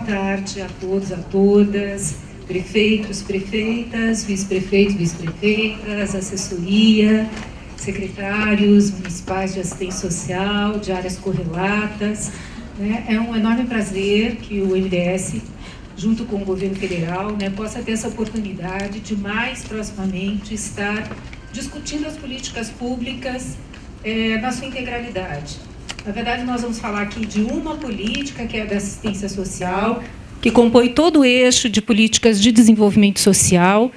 tarde a todos, a todas, prefeitos, prefeitas, vice-prefeitos, vice-prefeitas, assessoria, secretários municipais de assistência social, de áreas correlatas. É um enorme prazer que o MDS, junto com o governo federal, possa ter essa oportunidade de mais proximamente estar discutindo as políticas públicas na sua integralidade. Na verdade, nós vamos falar aqui de uma política, que é a da assistência social, que compõe todo o eixo de políticas de desenvolvimento social,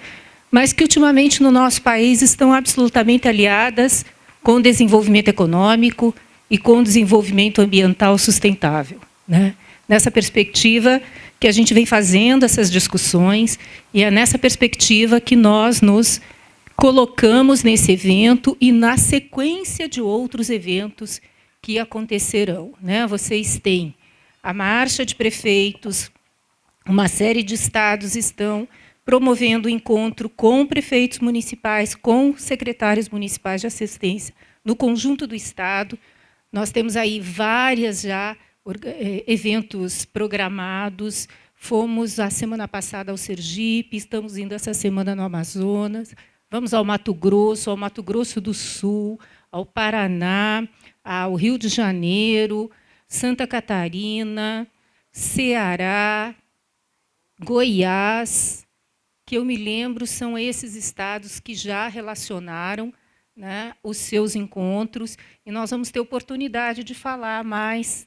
mas que, ultimamente, no nosso país, estão absolutamente aliadas com o desenvolvimento econômico e com o desenvolvimento ambiental sustentável. Nessa perspectiva que a gente vem fazendo essas discussões, e é nessa perspectiva que nós nos colocamos nesse evento e na sequência de outros eventos que acontecerão. Vocês têm a marcha de prefeitos, uma série de estados estão promovendo o encontro com prefeitos municipais, com secretários municipais de assistência no conjunto do estado. Nós temos aí várias já eventos programados. Fomos a semana passada ao Sergipe, estamos indo essa semana no Amazonas, vamos ao Mato Grosso do Sul, ao Paraná, ao Rio de Janeiro, Santa Catarina, Ceará, Goiás, que eu me lembro, são esses estados que já relacionaram os seus encontros, e nós vamos ter oportunidade de falar mais,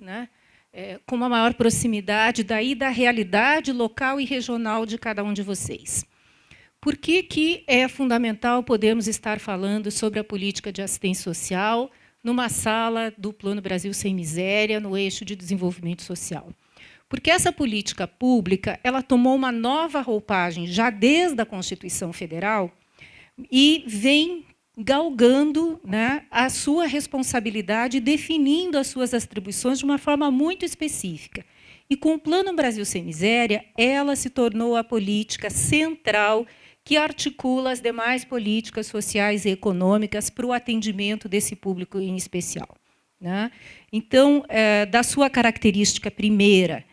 com uma maior proximidade da realidade local e regional de cada um de vocês. Por que é fundamental podermos estar falando sobre a política de assistência social numa sala do Plano Brasil Sem Miséria, no eixo de desenvolvimento social? Porque essa política pública ela tomou uma nova roupagem já desde a Constituição Federal e vem galgando a sua responsabilidade, definindo as suas atribuições de uma forma muito específica. E com o Plano Brasil Sem Miséria, ela se tornou a política central que articula as demais políticas sociais e econômicas para o atendimento desse público em especial. Então, da sua característica primeira,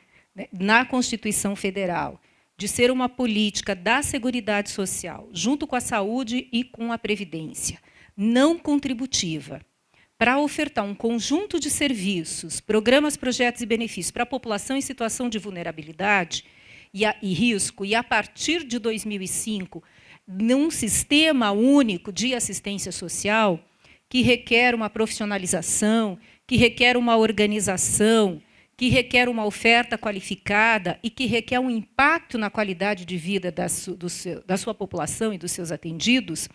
na Constituição Federal, de ser uma política da Seguridade Social, junto com a saúde e com a Previdência, não contributiva, para ofertar um conjunto de serviços, programas, projetos e benefícios para a população em situação de vulnerabilidade e risco, e, a partir de 2005, num sistema único de assistência social, que requer uma profissionalização, que requer uma organização, que requer uma oferta qualificada e que requer um impacto na qualidade de vida da sua população e dos seus atendidos,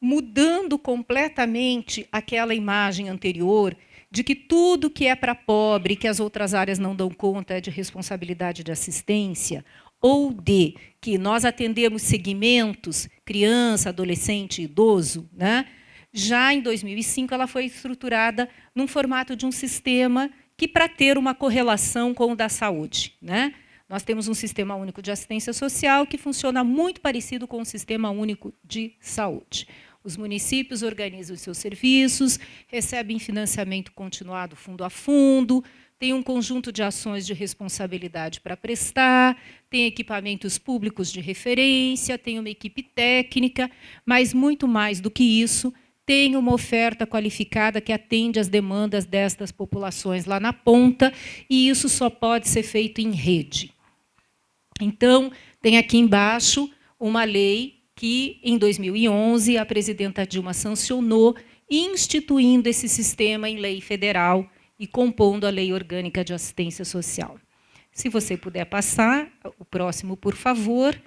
mudando completamente aquela imagem anterior de que tudo que é para pobre, que as outras áreas não dão conta, é de responsabilidade de assistência, ou de que nós atendemos segmentos, criança, adolescente, idoso. Já em 2005, ela foi estruturada num formato de um sistema que, para ter uma correlação com o da saúde. Nós temos um Sistema Único de Assistência Social que funciona muito parecido com o Sistema Único de Saúde. Os municípios organizam os seus serviços, recebem financiamento continuado fundo a fundo, tem um conjunto de ações de responsabilidade para prestar, tem equipamentos públicos de referência, tem uma equipe técnica, mas, muito mais do que isso, tem uma oferta qualificada que atende às demandas destas populações lá na ponta, e isso só pode ser feito em rede. Então, tem aqui embaixo uma lei que, em 2011, a presidenta Dilma sancionou, instituindo esse sistema em lei federal e compondo a Lei Orgânica de Assistência Social. Se você puder passar, o próximo, por favor.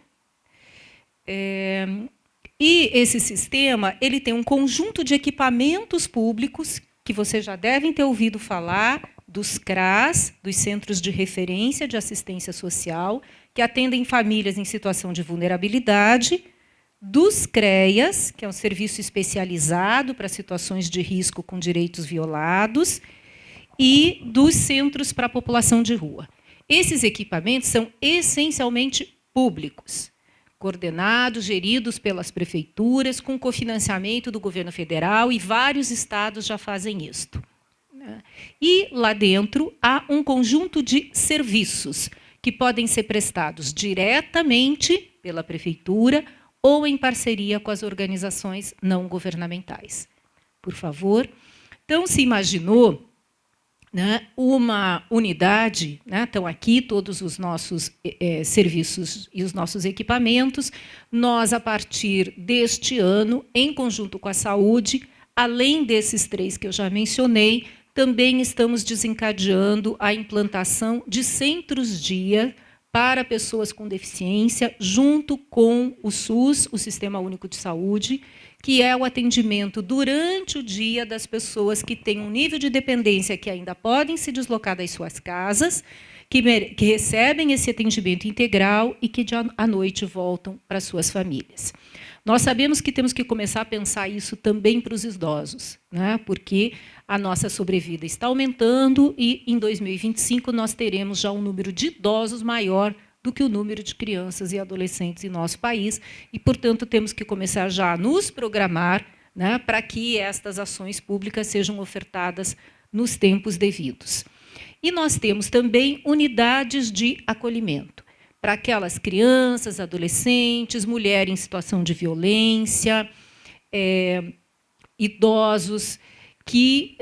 E esse sistema ele tem um conjunto de equipamentos públicos, que vocês já devem ter ouvido falar, dos CRAS, dos Centros de Referência de Assistência Social, que atendem famílias em situação de vulnerabilidade, dos CREAS, que é um serviço especializado para situações de risco com direitos violados, e dos centros para a população de rua. Esses equipamentos são essencialmente públicos, coordenados, geridos pelas prefeituras, com cofinanciamento do governo federal, e vários estados já fazem isto. E lá dentro há um conjunto de serviços que podem ser prestados diretamente pela prefeitura ou em parceria com as organizações não governamentais. Por favor. Então, se imaginou, né, uma unidade, né, estão aqui todos os nossos serviços e os nossos equipamentos. Nós, a partir deste ano, em conjunto com a saúde, além desses 3 que eu já mencionei, também estamos desencadeando a implantação de centros-dia para pessoas com deficiência, junto com o SUS, o Sistema Único de Saúde, que é o atendimento durante o dia das pessoas que têm um nível de dependência que ainda podem se deslocar das suas casas, que recebem esse atendimento integral e que à noite voltam para suas famílias. Nós sabemos que temos que começar a pensar isso também para os idosos, né? Porque a nossa sobrevida está aumentando e, em 2025, nós teremos já um número de idosos maior do que o número de crianças e adolescentes em nosso país, e, portanto, temos que começar já a nos programar, né, para que estas ações públicas sejam ofertadas nos tempos devidos. E nós temos também unidades de acolhimento para aquelas crianças, adolescentes, mulheres em situação de violência, idosos que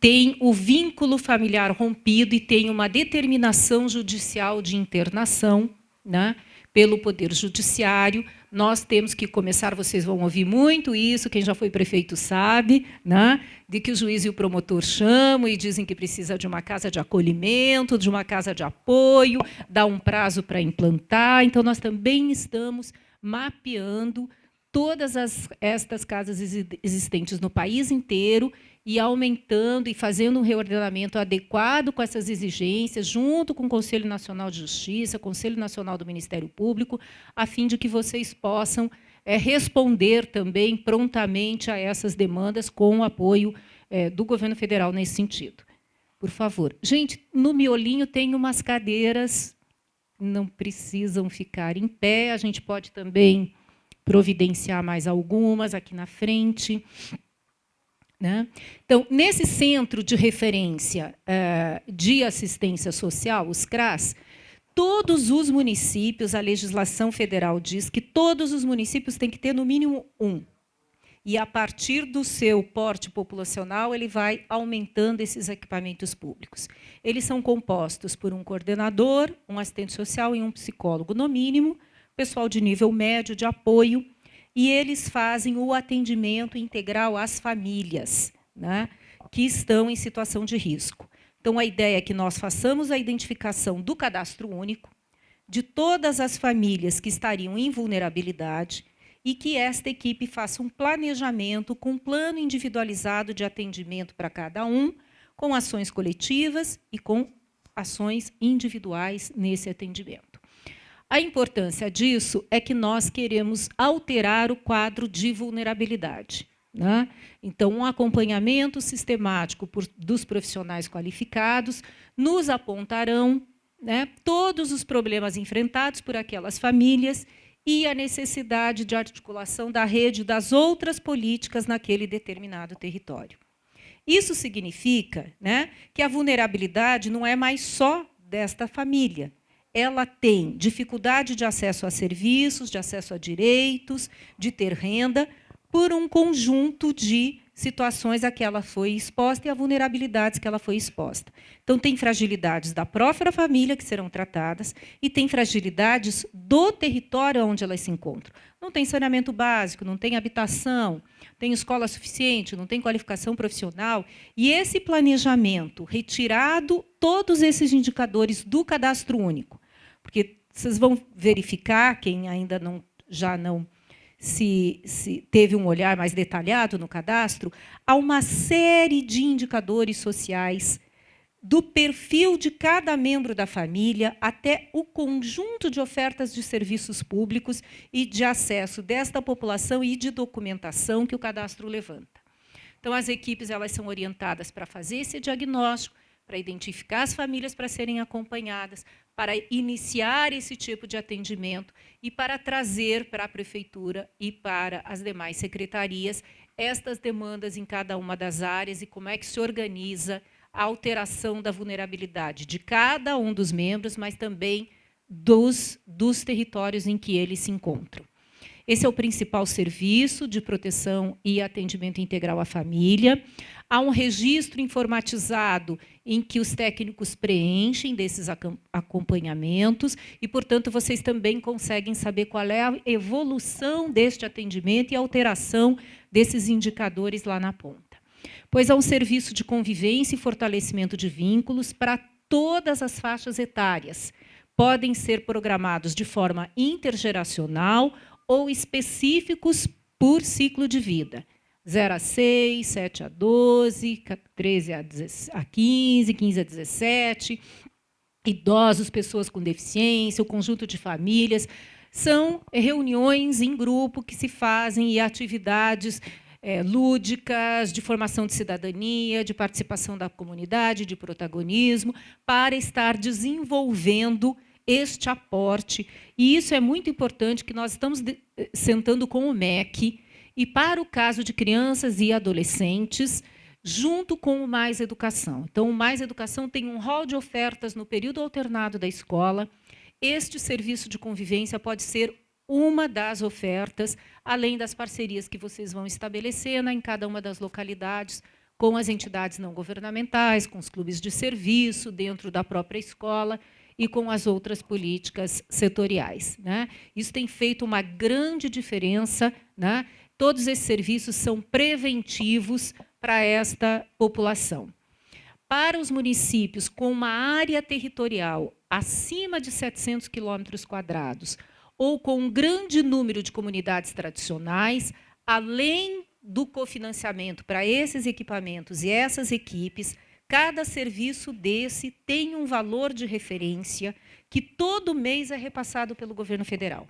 têm o vínculo familiar rompido e têm uma determinação judicial de internação, né, pelo Poder Judiciário. Nós temos que começar, vocês vão ouvir muito isso, quem já foi prefeito sabe, né, de que o juiz e o promotor chamam e dizem que precisa de uma casa de acolhimento, de uma casa de apoio, dá um prazo para implantar. Então, nós também estamos mapeando todas estas casas existentes no país inteiro e aumentando e fazendo um reordenamento adequado com essas exigências, junto com o Conselho Nacional de Justiça, Conselho Nacional do Ministério Público, a fim de que vocês possam responder também prontamente a essas demandas com o apoio do governo federal nesse sentido. Por favor. Gente, no miolinho tem umas cadeiras, não precisam ficar em pé, a gente pode também providenciar mais algumas aqui na frente. Né? Então, nesse centro de referência de assistência social, os CRAS, todos os municípios, a legislação federal diz que todos os municípios têm que ter, no mínimo, um. E, a partir do seu porte populacional, ele vai aumentando esses equipamentos públicos. Eles são compostos por um coordenador, um assistente social e um psicólogo, no mínimo, pessoal de nível médio de apoio, e eles fazem o atendimento integral às famílias, né, que estão em situação de risco. Então, a ideia é que nós façamos a identificação do cadastro único de todas as famílias que estariam em vulnerabilidade e que esta equipe faça um planejamento com um plano individualizado de atendimento para cada um, com ações coletivas e com ações individuais nesse atendimento. A importância disso é que nós queremos alterar o quadro de vulnerabilidade, né? Então, um acompanhamento sistemático dos profissionais qualificados nos apontarão, né, todos os problemas enfrentados por aquelas famílias e a necessidade de articulação da rede das outras políticas naquele determinado território. Isso significa, né, que a vulnerabilidade não é mais só desta família. Ela tem dificuldade de acesso a serviços, de acesso a direitos, de ter renda, por um conjunto de situações a que ela foi exposta e a vulnerabilidades que ela foi exposta. Então, tem fragilidades da própria família que serão tratadas e tem fragilidades do território onde elas se encontram. Não tem saneamento básico, não tem habitação, tem escola suficiente, não tem qualificação profissional. E esse planejamento, retirado todos esses indicadores do cadastro único, porque vocês vão verificar, quem ainda já não se teve um olhar mais detalhado no cadastro, há uma série de indicadores sociais do perfil de cada membro da família até o conjunto de ofertas de serviços públicos e de acesso desta população e de documentação que o cadastro levanta. Então, as equipes elas são orientadas para fazer esse diagnóstico, para identificar as famílias para serem acompanhadas, para iniciar esse tipo de atendimento e para trazer para a prefeitura e para as demais secretarias estas demandas em cada uma das áreas e como é que se organiza a alteração da vulnerabilidade de cada um dos membros, mas também dos territórios em que eles se encontram. Esse é o principal serviço de proteção e atendimento integral à família. Há um registro informatizado em que os técnicos preenchem desses acompanhamentos e, portanto, vocês também conseguem saber qual é a evolução deste atendimento e a alteração desses indicadores lá na ponta. Pois há um serviço de convivência e fortalecimento de vínculos para todas as faixas etárias. Podem ser programados de forma intergeracional ou específicos por ciclo de vida. 0 a 6, 7 a 12, 13 a 15, 15 a 17, idosos, pessoas com deficiência, o conjunto de famílias. São reuniões em grupo que se fazem e atividades lúdicas, de formação de cidadania, de participação da comunidade, de protagonismo, para estar desenvolvendo este aporte. E isso é muito importante, que nós estamos sentando com o MEC, e para o caso de crianças e adolescentes, junto com o Mais Educação. Então, o Mais Educação tem um rol de ofertas no período alternado da escola. Este serviço de convivência pode ser uma das ofertas, além das parcerias que vocês vão estabelecendo em cada uma das localidades, com as entidades não governamentais, com os clubes de serviço, dentro da própria escola, e com as outras políticas setoriais, né? Isso tem feito uma grande diferença, né? Todos esses serviços são preventivos para esta população. Para os municípios com uma área territorial acima de 700 km², ou com um grande número de comunidades tradicionais, além do cofinanciamento para esses equipamentos e essas equipes, cada serviço desse tem um valor de referência que todo mês é repassado pelo governo federal,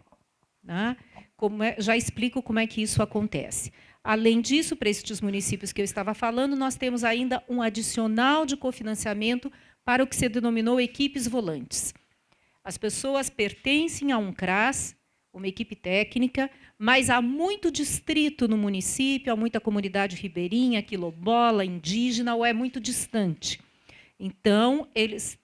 né? Já explico como é que isso acontece. Além disso, para estes municípios que eu estava falando, nós temos ainda um adicional de cofinanciamento para o que se denominou equipes volantes. As pessoas pertencem a um CRAS, uma equipe técnica, mas há muito distrito no município, há muita comunidade ribeirinha, quilombola, indígena, ou é muito distante. Então, eles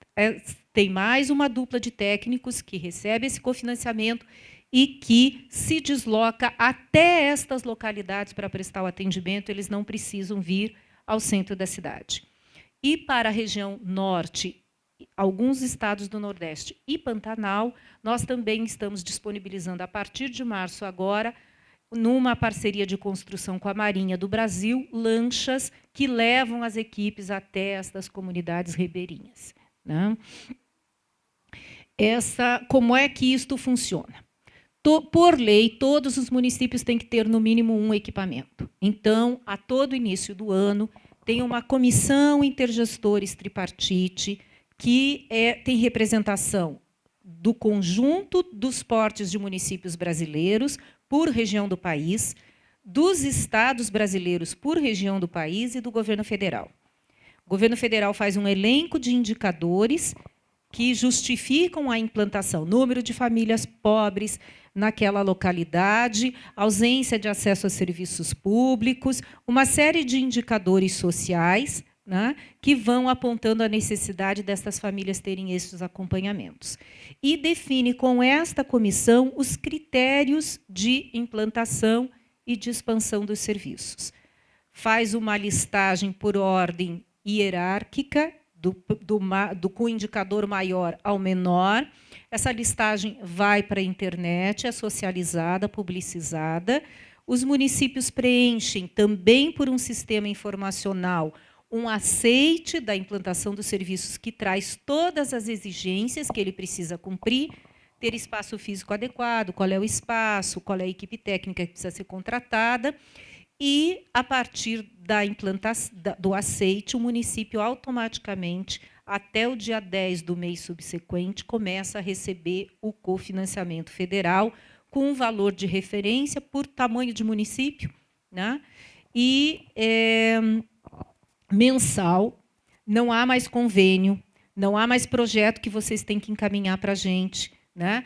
têm mais uma dupla de técnicos que recebe esse cofinanciamento e que se desloca até estas localidades para prestar o atendimento, eles não precisam vir ao centro da cidade. E para a região norte, alguns estados do Nordeste e Pantanal, nós também estamos disponibilizando, a partir de março agora, numa parceria de construção com a Marinha do Brasil, lanchas que levam as equipes até estas comunidades ribeirinhas, né? Como é que isto funciona? Por lei, todos os municípios têm que ter, no mínimo, um equipamento. Então, a todo início do ano, tem uma comissão intergestores tripartite, que tem representação do conjunto dos portes de municípios brasileiros por região do país, dos estados brasileiros por região do país e do governo federal. O governo federal faz um elenco de indicadores que justificam a implantação, número de famílias pobres naquela localidade, ausência de acesso a serviços públicos, uma série de indicadores sociais, né, que vão apontando a necessidade destas famílias terem esses acompanhamentos. E define com esta comissão os critérios de implantação e de expansão dos serviços. Faz uma listagem por ordem hierárquica, com o indicador maior ao menor. Essa listagem vai para a internet, é socializada, publicizada. Os municípios preenchem, também por um sistema informacional, um aceite da implantação dos serviços que traz todas as exigências que ele precisa cumprir, ter espaço físico adequado, qual é o espaço, qual é a equipe técnica que precisa ser contratada, e, a partir da implantação, do aceite, o município automaticamente, até o dia 10 do mês subsequente, começa a receber o cofinanciamento federal, com um valor de referência por tamanho de município, né? E mensal, não há mais convênio, não há mais projeto que vocês têm que encaminhar para a gente, né?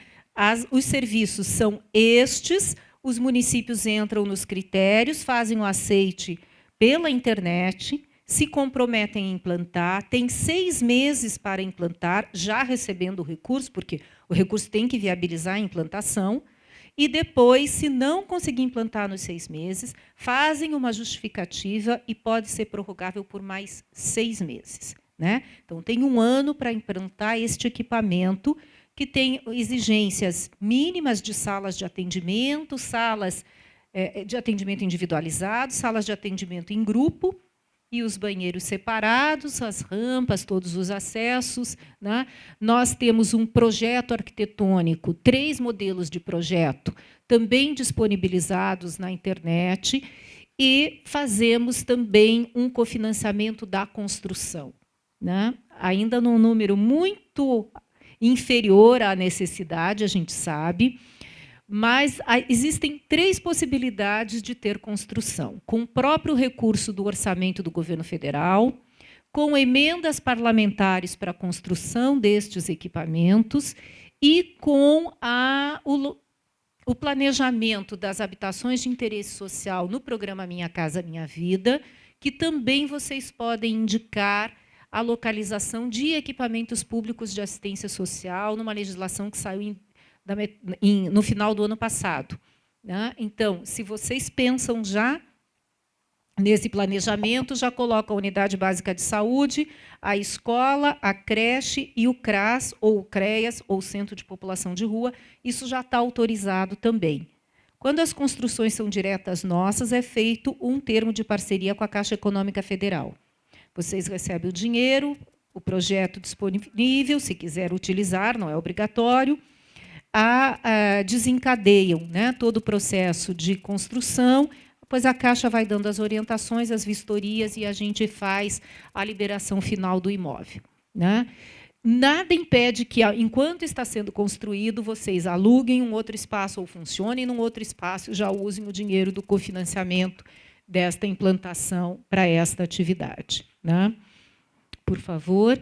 Os serviços são estes, os municípios entram nos critérios, fazem o aceite pela internet, se comprometem a implantar, têm 6 meses para implantar, já recebendo o recurso, porque o recurso tem que viabilizar a implantação, e depois, se não conseguir implantar nos 6 meses, fazem uma justificativa e pode ser prorrogável por mais 6 meses. Né? Então, tem 1 ano para implantar este equipamento, que tem exigências mínimas de salas de atendimento, salas de atendimento individualizado, salas de atendimento em grupo, e os banheiros separados, as rampas, todos os acessos. Né? Nós temos um projeto arquitetônico, 3 modelos de projeto, também disponibilizados na internet, e fazemos também um cofinanciamento da construção. Né? Ainda num número muito inferior à necessidade, a gente sabe, mas existem 3 possibilidades de ter construção: com o próprio recurso do orçamento do governo federal, com emendas parlamentares para a construção destes equipamentos e com o planejamento das habitações de interesse social no programa Minha Casa Minha Vida, que também vocês podem indicar a localização de equipamentos públicos de assistência social numa legislação que saiu no final do ano passado. Né? Então, se vocês pensam já nesse planejamento, já colocam a unidade básica de saúde, a escola, a creche e o CRAS, ou o CREAS, ou Centro de População de Rua, isso já está autorizado também. Quando as construções são diretas nossas, é feito um termo de parceria com a Caixa Econômica Federal. Vocês recebem o dinheiro, o projeto disponível, se quiser utilizar, não é obrigatório, desencadeiam, né, todo o processo de construção, depois a Caixa vai dando as orientações, as vistorias, e a gente faz a liberação final do imóvel. Né? Nada impede que, enquanto está sendo construído, vocês aluguem um outro espaço ou funcionem num outro espaço e já usem o dinheiro do cofinanciamento desta implantação para esta atividade. Né? Por favor.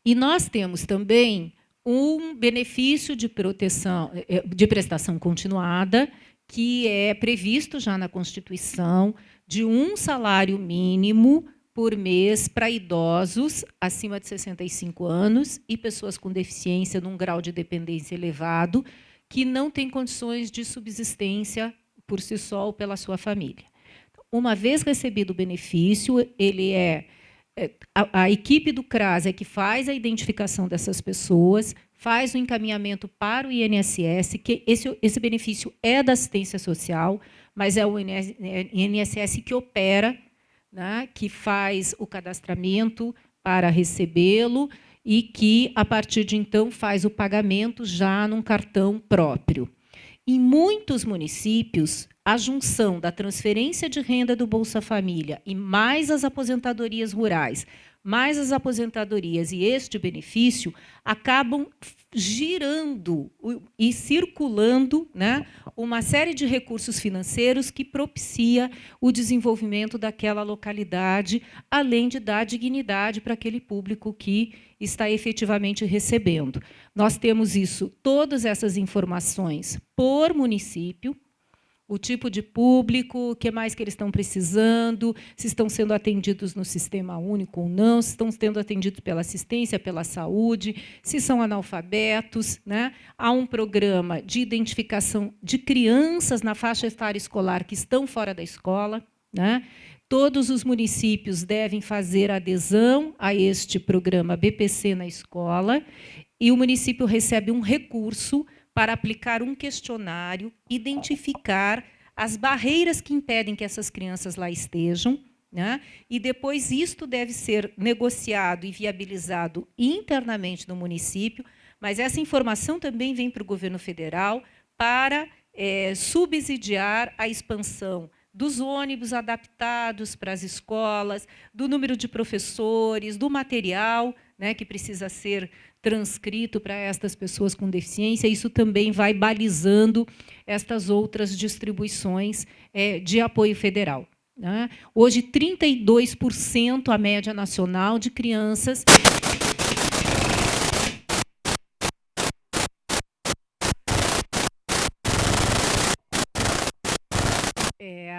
E nós temos também um benefício de proteção, de prestação continuada, que é previsto já na Constituição, de 1 salário mínimo por mês para idosos acima de 65 anos e pessoas com deficiência num grau de dependência elevado, que não têm condições de subsistência por si só ou pela sua família. Uma vez recebido o benefício, a equipe do CRAS é que faz a identificação dessas pessoas, faz o encaminhamento para o INSS, que esse benefício é da assistência social, mas é o INSS que opera, né, que faz o cadastramento para recebê-lo e que, a partir de então, faz o pagamento já num cartão próprio. Em muitos municípios, a junção da transferência de renda do Bolsa Família e mais as aposentadorias rurais, mais as aposentadorias e este benefício, acabam girando e circulando, né, uma série de recursos financeiros que propicia o desenvolvimento daquela localidade, além de dar dignidade para aquele público que está efetivamente recebendo. Nós temos isso, todas essas informações por município, o tipo de público, o que mais que eles estão precisando, se estão sendo atendidos no sistema único ou não, se estão sendo atendidos pela assistência, pela saúde, se são analfabetos. Né? Há um programa de identificação de crianças na faixa etária escolar que estão fora da escola. Né? Todos os municípios devem fazer adesão a este programa BPC na escola, e o município recebe um recurso para aplicar um questionário, identificar as barreiras que impedem que essas crianças lá estejam, né? E depois isto deve ser negociado e viabilizado internamente no município, mas essa informação também vem para o governo federal para subsidiar a expansão dos ônibus adaptados para as escolas, do número de professores, do material, né, que precisa ser transcrito para estas pessoas com deficiência. Isso também vai balizando estas outras distribuições de apoio federal. Né? Hoje, 32% a média nacional de crianças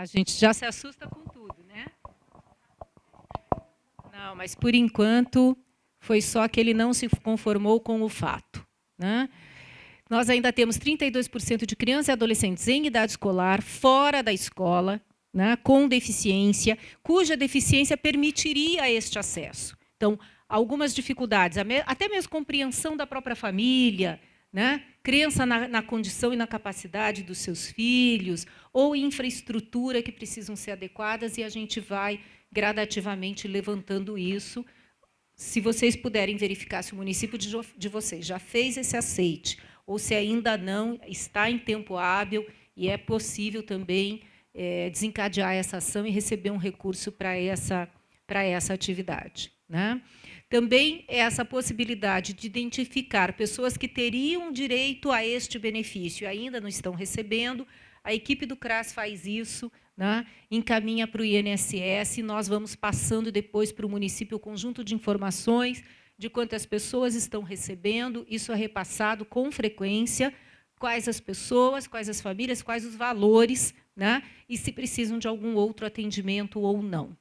a gente já se assusta com tudo, né? Não, mas por enquanto foi só que ele não se conformou com o fato, né? Nós ainda temos 32% de crianças e adolescentes em idade escolar, fora da escola, né, com deficiência, cuja deficiência permitiria este acesso. Então, algumas dificuldades, até mesmo compreensão da própria família, né, crença na condição e na capacidade dos seus filhos, ou infraestrutura que precisam ser adequadas, e a gente vai gradativamente levantando isso. Se vocês puderem verificar se o município de vocês já fez esse aceite, ou se ainda não, está em tempo hábil, e é possível também desencadear essa ação e receber um recurso para essa atividade, né? Também essa possibilidade de identificar pessoas que teriam direito a este benefício e ainda não estão recebendo, a equipe do CRAS faz isso, né? Encaminha para o INSS, e nós vamos passando depois para o município o conjunto de informações de quantas pessoas estão recebendo, isso é repassado com frequência, quais as pessoas, quais as famílias, quais os valores, né? E se precisam de algum outro atendimento ou não.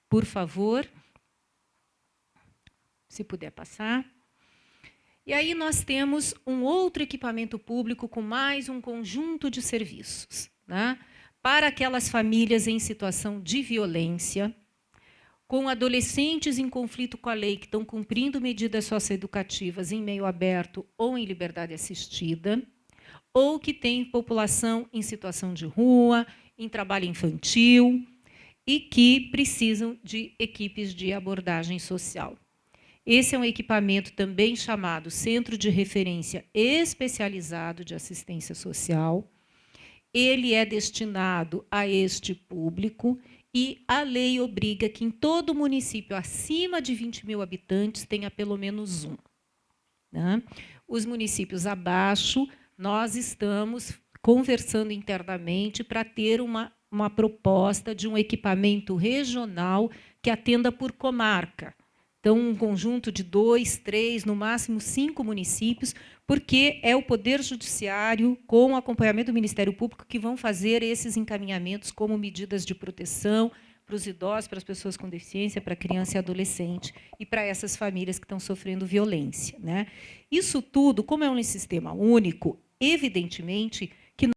Por favor, se puder passar. E aí nós temos um outro equipamento público com mais um conjunto de serviços, né? Para aquelas famílias em situação de violência, com adolescentes em conflito com a lei, que estão cumprindo medidas socioeducativas em meio aberto ou em liberdade assistida, ou que têm população em situação de rua, em trabalho infantil, e que precisam de equipes de abordagem social. Esse é um equipamento também chamado Centro de Referência Especializado de Assistência Social. Ele é destinado a este público, e a lei obriga que em todo município acima de 20 mil habitantes tenha pelo menos um, né? Os municípios abaixo, nós estamos conversando internamente para ter uma proposta de um equipamento regional que atenda por comarca. Então, um conjunto de 2, 3, no máximo 5 municípios, porque é o Poder Judiciário, com o acompanhamento do Ministério Público, que vão fazer esses encaminhamentos como medidas de proteção para os idosos, para as pessoas com deficiência, para a criança e adolescente, e para essas famílias que estão sofrendo violência, né? Isso tudo, como é um sistema único, evidentemente que nós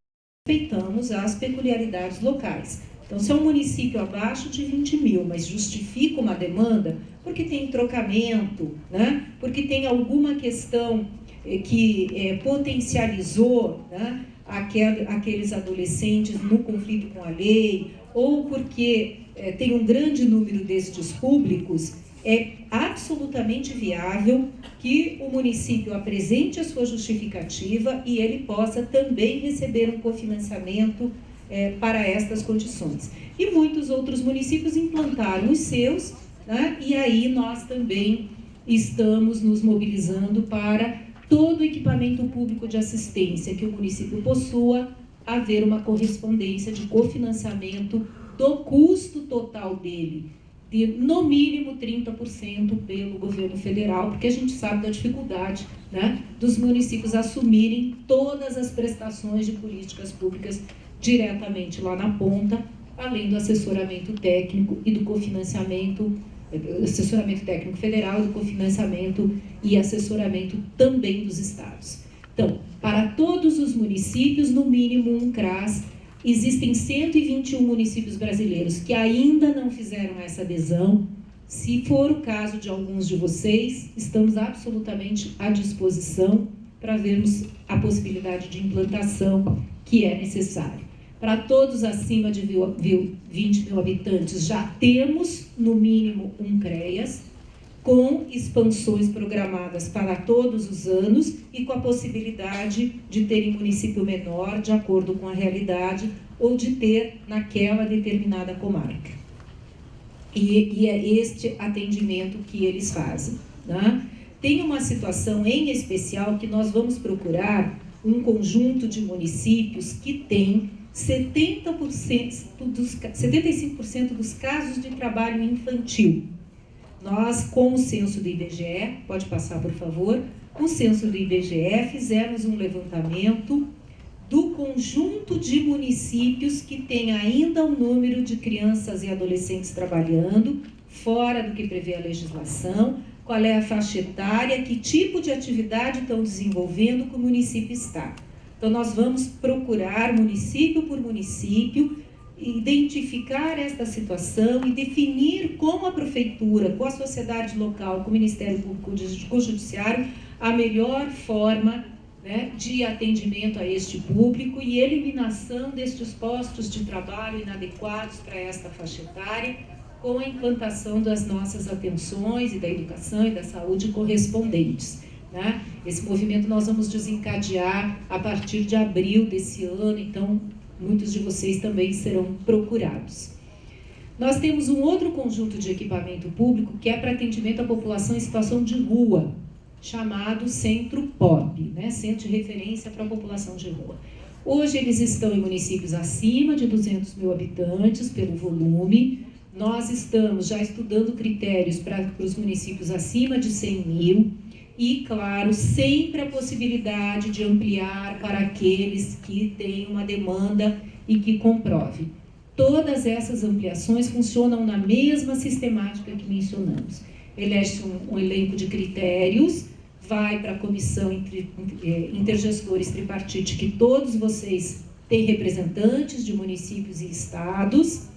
respeitamos as peculiaridades locais. Então, se é um município abaixo de 20 mil, mas justifica uma demanda, porque tem trocamento, né? Porque tem alguma questão que potencializou, né, aqueles adolescentes no conflito com a lei, ou porque tem um grande número destes públicos, é absolutamente viável que o município apresente a sua justificativa e ele possa também receber um cofinanciamento para estas condições. E muitos outros municípios implantaram os seus, né? E aí nós também estamos nos mobilizando para todo o equipamento público de assistência que o município possua, haver uma correspondência de cofinanciamento do custo total dele, de no mínimo 30% pelo governo federal, porque a gente sabe da dificuldade, né, dos municípios assumirem todas as prestações de políticas públicas diretamente lá na ponta, além do assessoramento técnico e do cofinanciamento, assessoramento técnico federal, do cofinanciamento e assessoramento também dos estados. Então, para todos os municípios, no mínimo um CRAS, existem 121 municípios brasileiros que ainda não fizeram essa adesão. Se for o caso de alguns de vocês, estamos absolutamente à disposição para vermos a possibilidade de implantação que é necessária. Para todos acima de 20 mil habitantes, já temos, no mínimo, um CREAS, com expansões programadas para todos os anos e com a possibilidade de ter em município menor, de acordo com a realidade, ou de ter naquela determinada comarca. E é este atendimento que eles fazem, né? Tem uma situação em especial que nós vamos procurar um conjunto de municípios que tem 75% dos casos de trabalho infantil. Nós, com o censo do IBGE, pode passar, por favor, com o censo do IBGE, fizemos um levantamento do conjunto de municípios que tem ainda um número de crianças e adolescentes trabalhando fora do que prevê a legislação, qual é a faixa etária, que tipo de atividade estão desenvolvendo que o município está. Então, nós vamos procurar, município por município, identificar esta situação e definir como a prefeitura, com a sociedade local, com o Ministério Público, com o Judiciário, a melhor forma, né, de atendimento a este público e eliminação destes postos de trabalho inadequados para esta faixa etária, com a implantação das nossas atenções e da educação e da saúde correspondentes, né? Esse movimento nós vamos desencadear a partir de abril desse ano, então muitos de vocês também serão procurados. Nós temos um outro conjunto de equipamento público que é para atendimento à população em situação de rua, chamado Centro POP, né? Centro de Referência para a População de Rua. Hoje eles estão em municípios acima de 200 mil habitantes pelo volume. Nós estamos já estudando critérios para os municípios acima de 100 mil e, claro, sempre a possibilidade de ampliar para aqueles que têm uma demanda e que comprove. Todas essas ampliações funcionam na mesma sistemática que mencionamos. Elege um elenco de critérios, vai para a comissão intergestores tripartite, que todos vocês têm representantes de municípios e estados,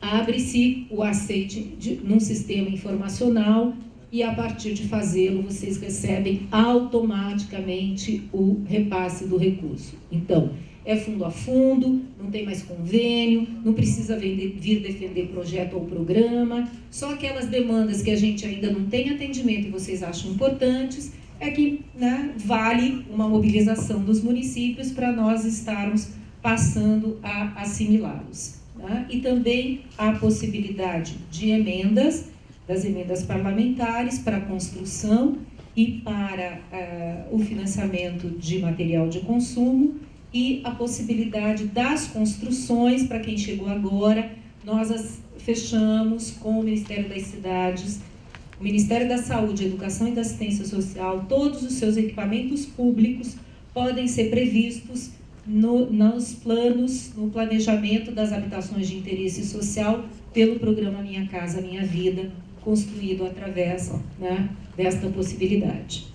abre-se o aceite num sistema informacional e, a partir de fazê-lo, vocês recebem automaticamente o repasse do recurso. Então, é fundo a fundo, não tem mais convênio, não precisa vir defender projeto ou programa, só aquelas demandas que a gente ainda não tem atendimento e vocês acham importantes, é que, né, vale uma mobilização dos municípios para nós estarmos passando a assimilá-los. Tá? E também a possibilidade de emendas, das emendas parlamentares para a construção e para o financiamento de material de consumo, e a possibilidade das construções, para quem chegou agora, nós as fechamos com o Ministério das Cidades, o Ministério da Saúde, Educação e da Assistência Social. Todos os seus equipamentos públicos podem ser previstos nos planos, no planejamento das habitações de interesse social pelo programa Minha Casa Minha Vida, construído através, né, desta possibilidade.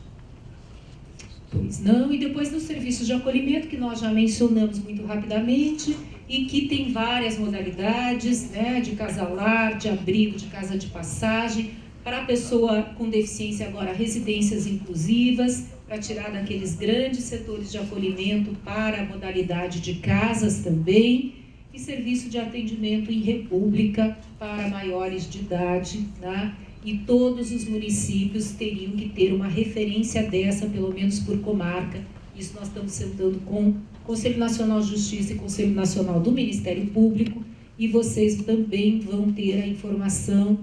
Pois não, e depois dos serviços de acolhimento, que nós já mencionamos muito rapidamente, e que tem várias modalidades, né, de casa-lar, de abrigo, de casa de passagem, para a pessoa com deficiência agora, residências inclusivas, para tirar daqueles grandes setores de acolhimento para a modalidade de casas também, e serviço de atendimento em república para maiores de idade, né? E todos os municípios teriam que ter uma referência dessa, pelo menos por comarca. Isso nós estamos sentando com o Conselho Nacional de Justiça e Conselho Nacional do Ministério Público, e vocês também vão ter a informação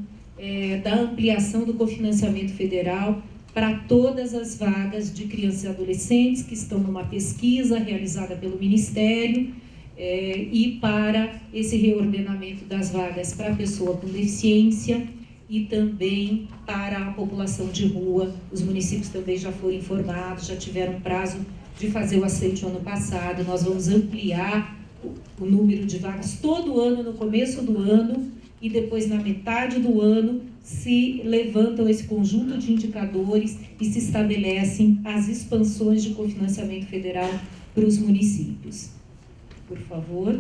da ampliação do cofinanciamento federal para todas as vagas de crianças e adolescentes que estão numa pesquisa realizada pelo Ministério, e para esse reordenamento das vagas para a pessoa com deficiência, e também para a população de rua. Os municípios também já foram informados, já tiveram prazo de fazer o aceite ano passado. Nós vamos ampliar o número de vagas todo ano, no começo do ano, e depois na metade do ano se levantam esse conjunto de indicadores e se estabelecem as expansões de cofinanciamento federal para os municípios. Por favor.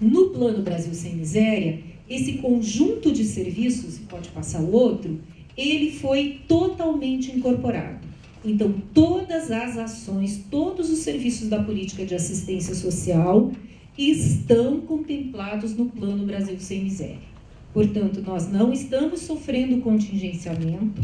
No Plano Brasil Sem Miséria, esse conjunto de serviços, pode passar o outro, ele foi totalmente incorporado. Então, todas as ações, todos os serviços da política de assistência social estão contemplados no Plano Brasil Sem Miséria. Portanto, nós não estamos sofrendo contingenciamento,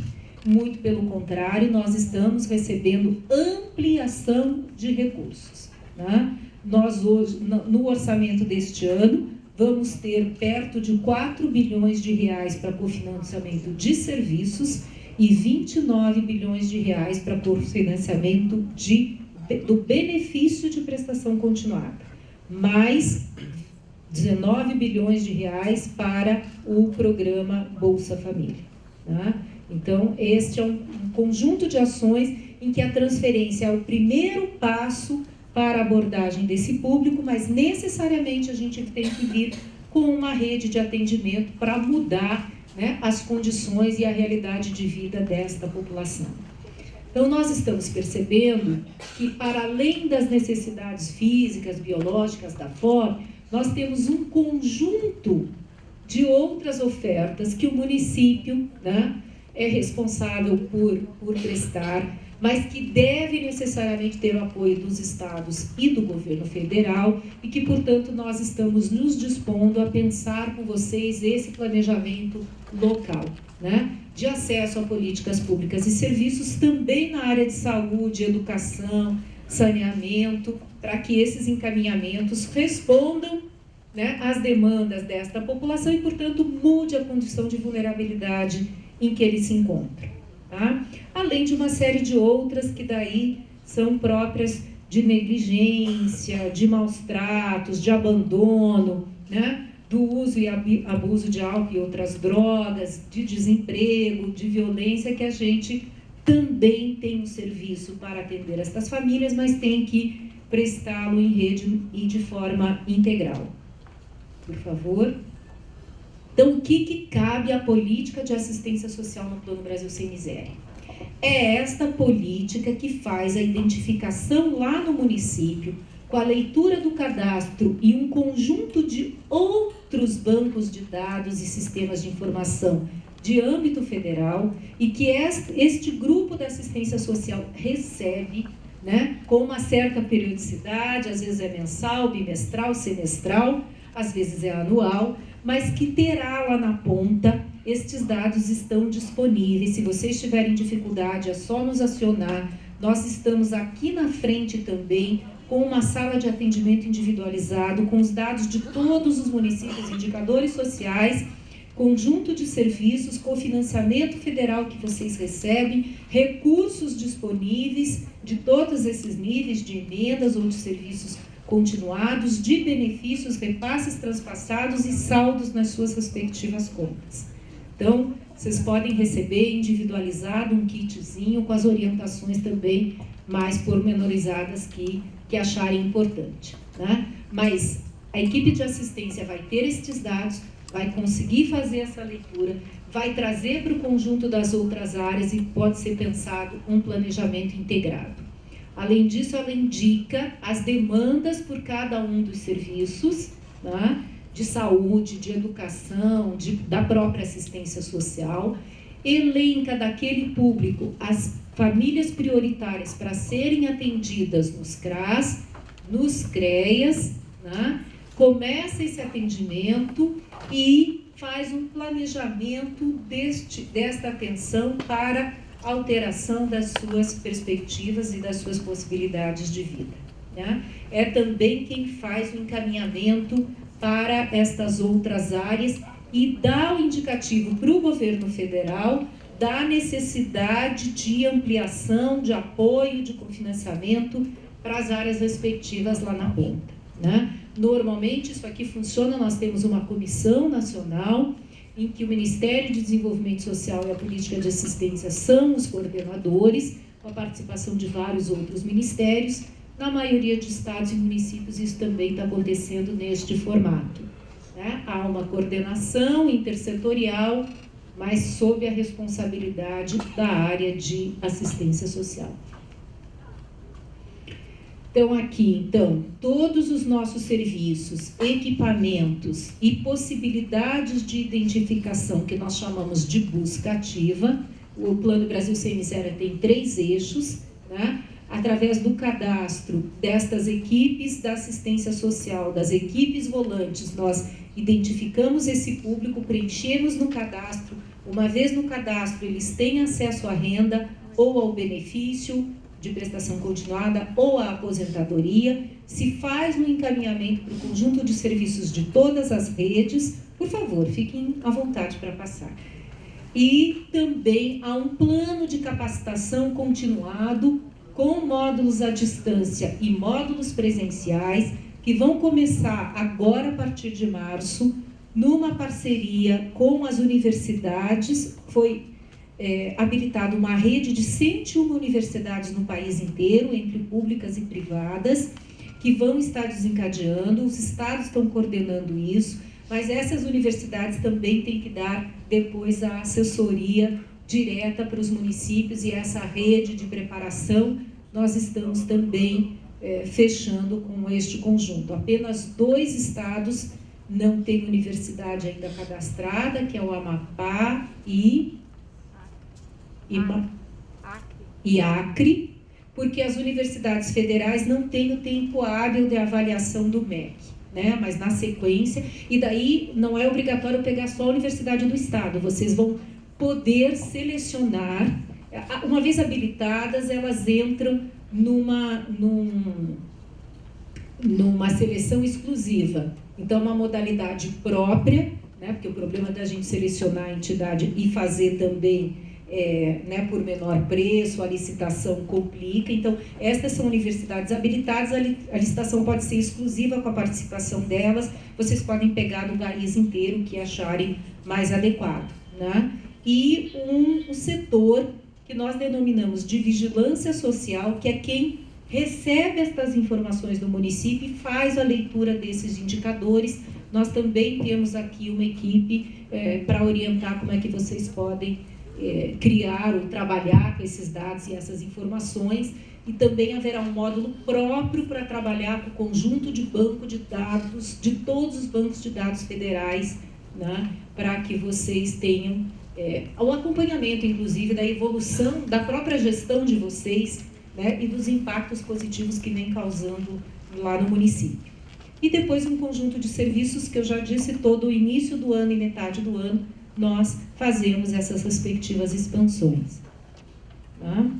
muito pelo contrário, nós estamos recebendo ampliação de recursos, né? Nós hoje, no orçamento deste ano, vamos ter perto de 4 bilhões de reais para cofinanciamento de serviços e 29 bilhões de reais para cofinanciamento do benefício de prestação continuada, mais 19 bilhões de reais para o programa Bolsa Família. Tá? Então, este é um conjunto de ações em que a transferência é o primeiro passo para a abordagem desse público, mas necessariamente a gente tem que vir com uma rede de atendimento para mudar, né, as condições e a realidade de vida desta população. Então, nós estamos percebendo que, para além das necessidades físicas, biológicas da FOB, nós temos um conjunto de outras ofertas que o município, né, é responsável por prestar, mas que deve necessariamente ter o apoio dos estados e do governo federal e que, portanto, nós estamos nos dispondo a pensar com vocês esse planejamento local, né, de acesso a políticas públicas e serviços também na área de saúde, educação, saneamento, para que esses encaminhamentos respondam, né, às demandas desta população e, portanto, mude a condição de vulnerabilidade em que ele se encontra. Tá? Além de uma série de outras que daí são próprias de negligência, de maus tratos, de abandono, né? Do uso e abuso de álcool e outras drogas, de desemprego, de violência, que a gente também tem um serviço para atender estas famílias, mas tem que prestá-lo em rede e de forma integral. Por favor. Então, o que cabe à política de assistência social no Plano Brasil Sem Miséria? É esta política que faz a identificação lá no município, com a leitura do cadastro e um conjunto de outros bancos de dados e sistemas de informação de âmbito federal, e que este grupo da assistência social recebe, né, com uma certa periodicidade, às vezes é mensal, bimestral, semestral, às vezes é anual, mas que terá lá na ponta, estes dados estão disponíveis. Se vocês tiverem dificuldade, é só nos acionar. Nós estamos aqui na frente também, com uma sala de atendimento individualizado, com os dados de todos os municípios, indicadores sociais, conjunto de serviços, cofinanciamento federal que vocês recebem, recursos disponíveis de todos esses níveis de emendas ou de serviços continuados, de benefícios, repasses transpassados e saldos nas suas respectivas contas. Então, vocês podem receber individualizado um kitzinho com as orientações também mais pormenorizadas que acharem importante, né? Mas a equipe de assistência vai ter estes dados, vai conseguir fazer essa leitura, vai trazer para o conjunto das outras áreas e pode ser pensado um planejamento integrado. Além disso, ela indica as demandas por cada um dos serviços, né, de saúde, de educação, da própria assistência social, elenca daquele público as famílias prioritárias para serem atendidas nos CRAS, nos CREAS, né, começa esse atendimento e faz um planejamento desta atenção para alteração das suas perspectivas e das suas possibilidades de vida, né? É também quem faz o encaminhamento para estas outras áreas e dá o indicativo para o governo federal da necessidade de ampliação, de apoio, de cofinanciamento para as áreas respectivas lá na ponta, né? Normalmente isso aqui funciona, nós temos uma comissão nacional em que o Ministério de Desenvolvimento Social e a Política de Assistência são os coordenadores, com a participação de vários outros ministérios. Na maioria de estados e municípios isso também está acontecendo neste formato, né? Há uma coordenação intersetorial, mas sob a responsabilidade da área de assistência social. Então, aqui, todos os nossos serviços, equipamentos e possibilidades de identificação que nós chamamos de busca ativa. O Plano Brasil Sem Miséria tem 3 eixos, né? Através do cadastro destas equipes da assistência social, das equipes volantes, nós identificamos esse público, preenchemos no cadastro. Uma vez no cadastro, eles têm acesso à renda ou ao benefício de prestação continuada ou à aposentadoria, se faz um encaminhamento para o conjunto de serviços de todas as redes. Por favor, fiquem à vontade para passar. E também há um plano de capacitação continuado com módulos à distância e módulos presenciais que vão começar agora a partir de março, numa parceria com as universidades. Foi habilitada uma rede de 101 universidades no país inteiro, entre públicas e privadas, que vão estar desencadeando, os estados estão coordenando isso. mas essas universidades também têm que dar depois a assessoria direta para os municípios, e essa rede de preparação nós estamos também fechando com este conjunto. Apenas 2 estados não têm universidade ainda cadastrada, que é o Amapá e Acre, porque as universidades federais não têm o tempo hábil de avaliação do MEC, né? Mas na sequência, e daí não é obrigatório pegar só a universidade do estado, vocês vão poder selecionar, uma vez habilitadas, elas entram numa seleção exclusiva. Então, uma modalidade própria, né? Porque o problema da gente selecionar a entidade e fazer também né, por menor preço, a licitação complica. Então, estas são universidades habilitadas, a licitação pode ser exclusiva com a participação delas, vocês podem pegar do país inteiro que acharem mais adequado, né? E um setor que nós denominamos de vigilância social, que é quem recebe estas informações do município e faz a leitura desses indicadores. Nós também temos aqui uma equipe para orientar como é que vocês podem criar ou trabalhar com esses dados e essas informações, e também haverá um módulo próprio para trabalhar com o conjunto de banco de dados, de todos os bancos de dados federais, né, para que vocês tenham o acompanhamento, inclusive, da evolução da própria gestão de vocês, né, e dos impactos positivos que vem causando lá no município. E depois um conjunto de serviços que eu já disse, todo o início do ano e metade do ano, nós fazemos essas respectivas expansões. Tá?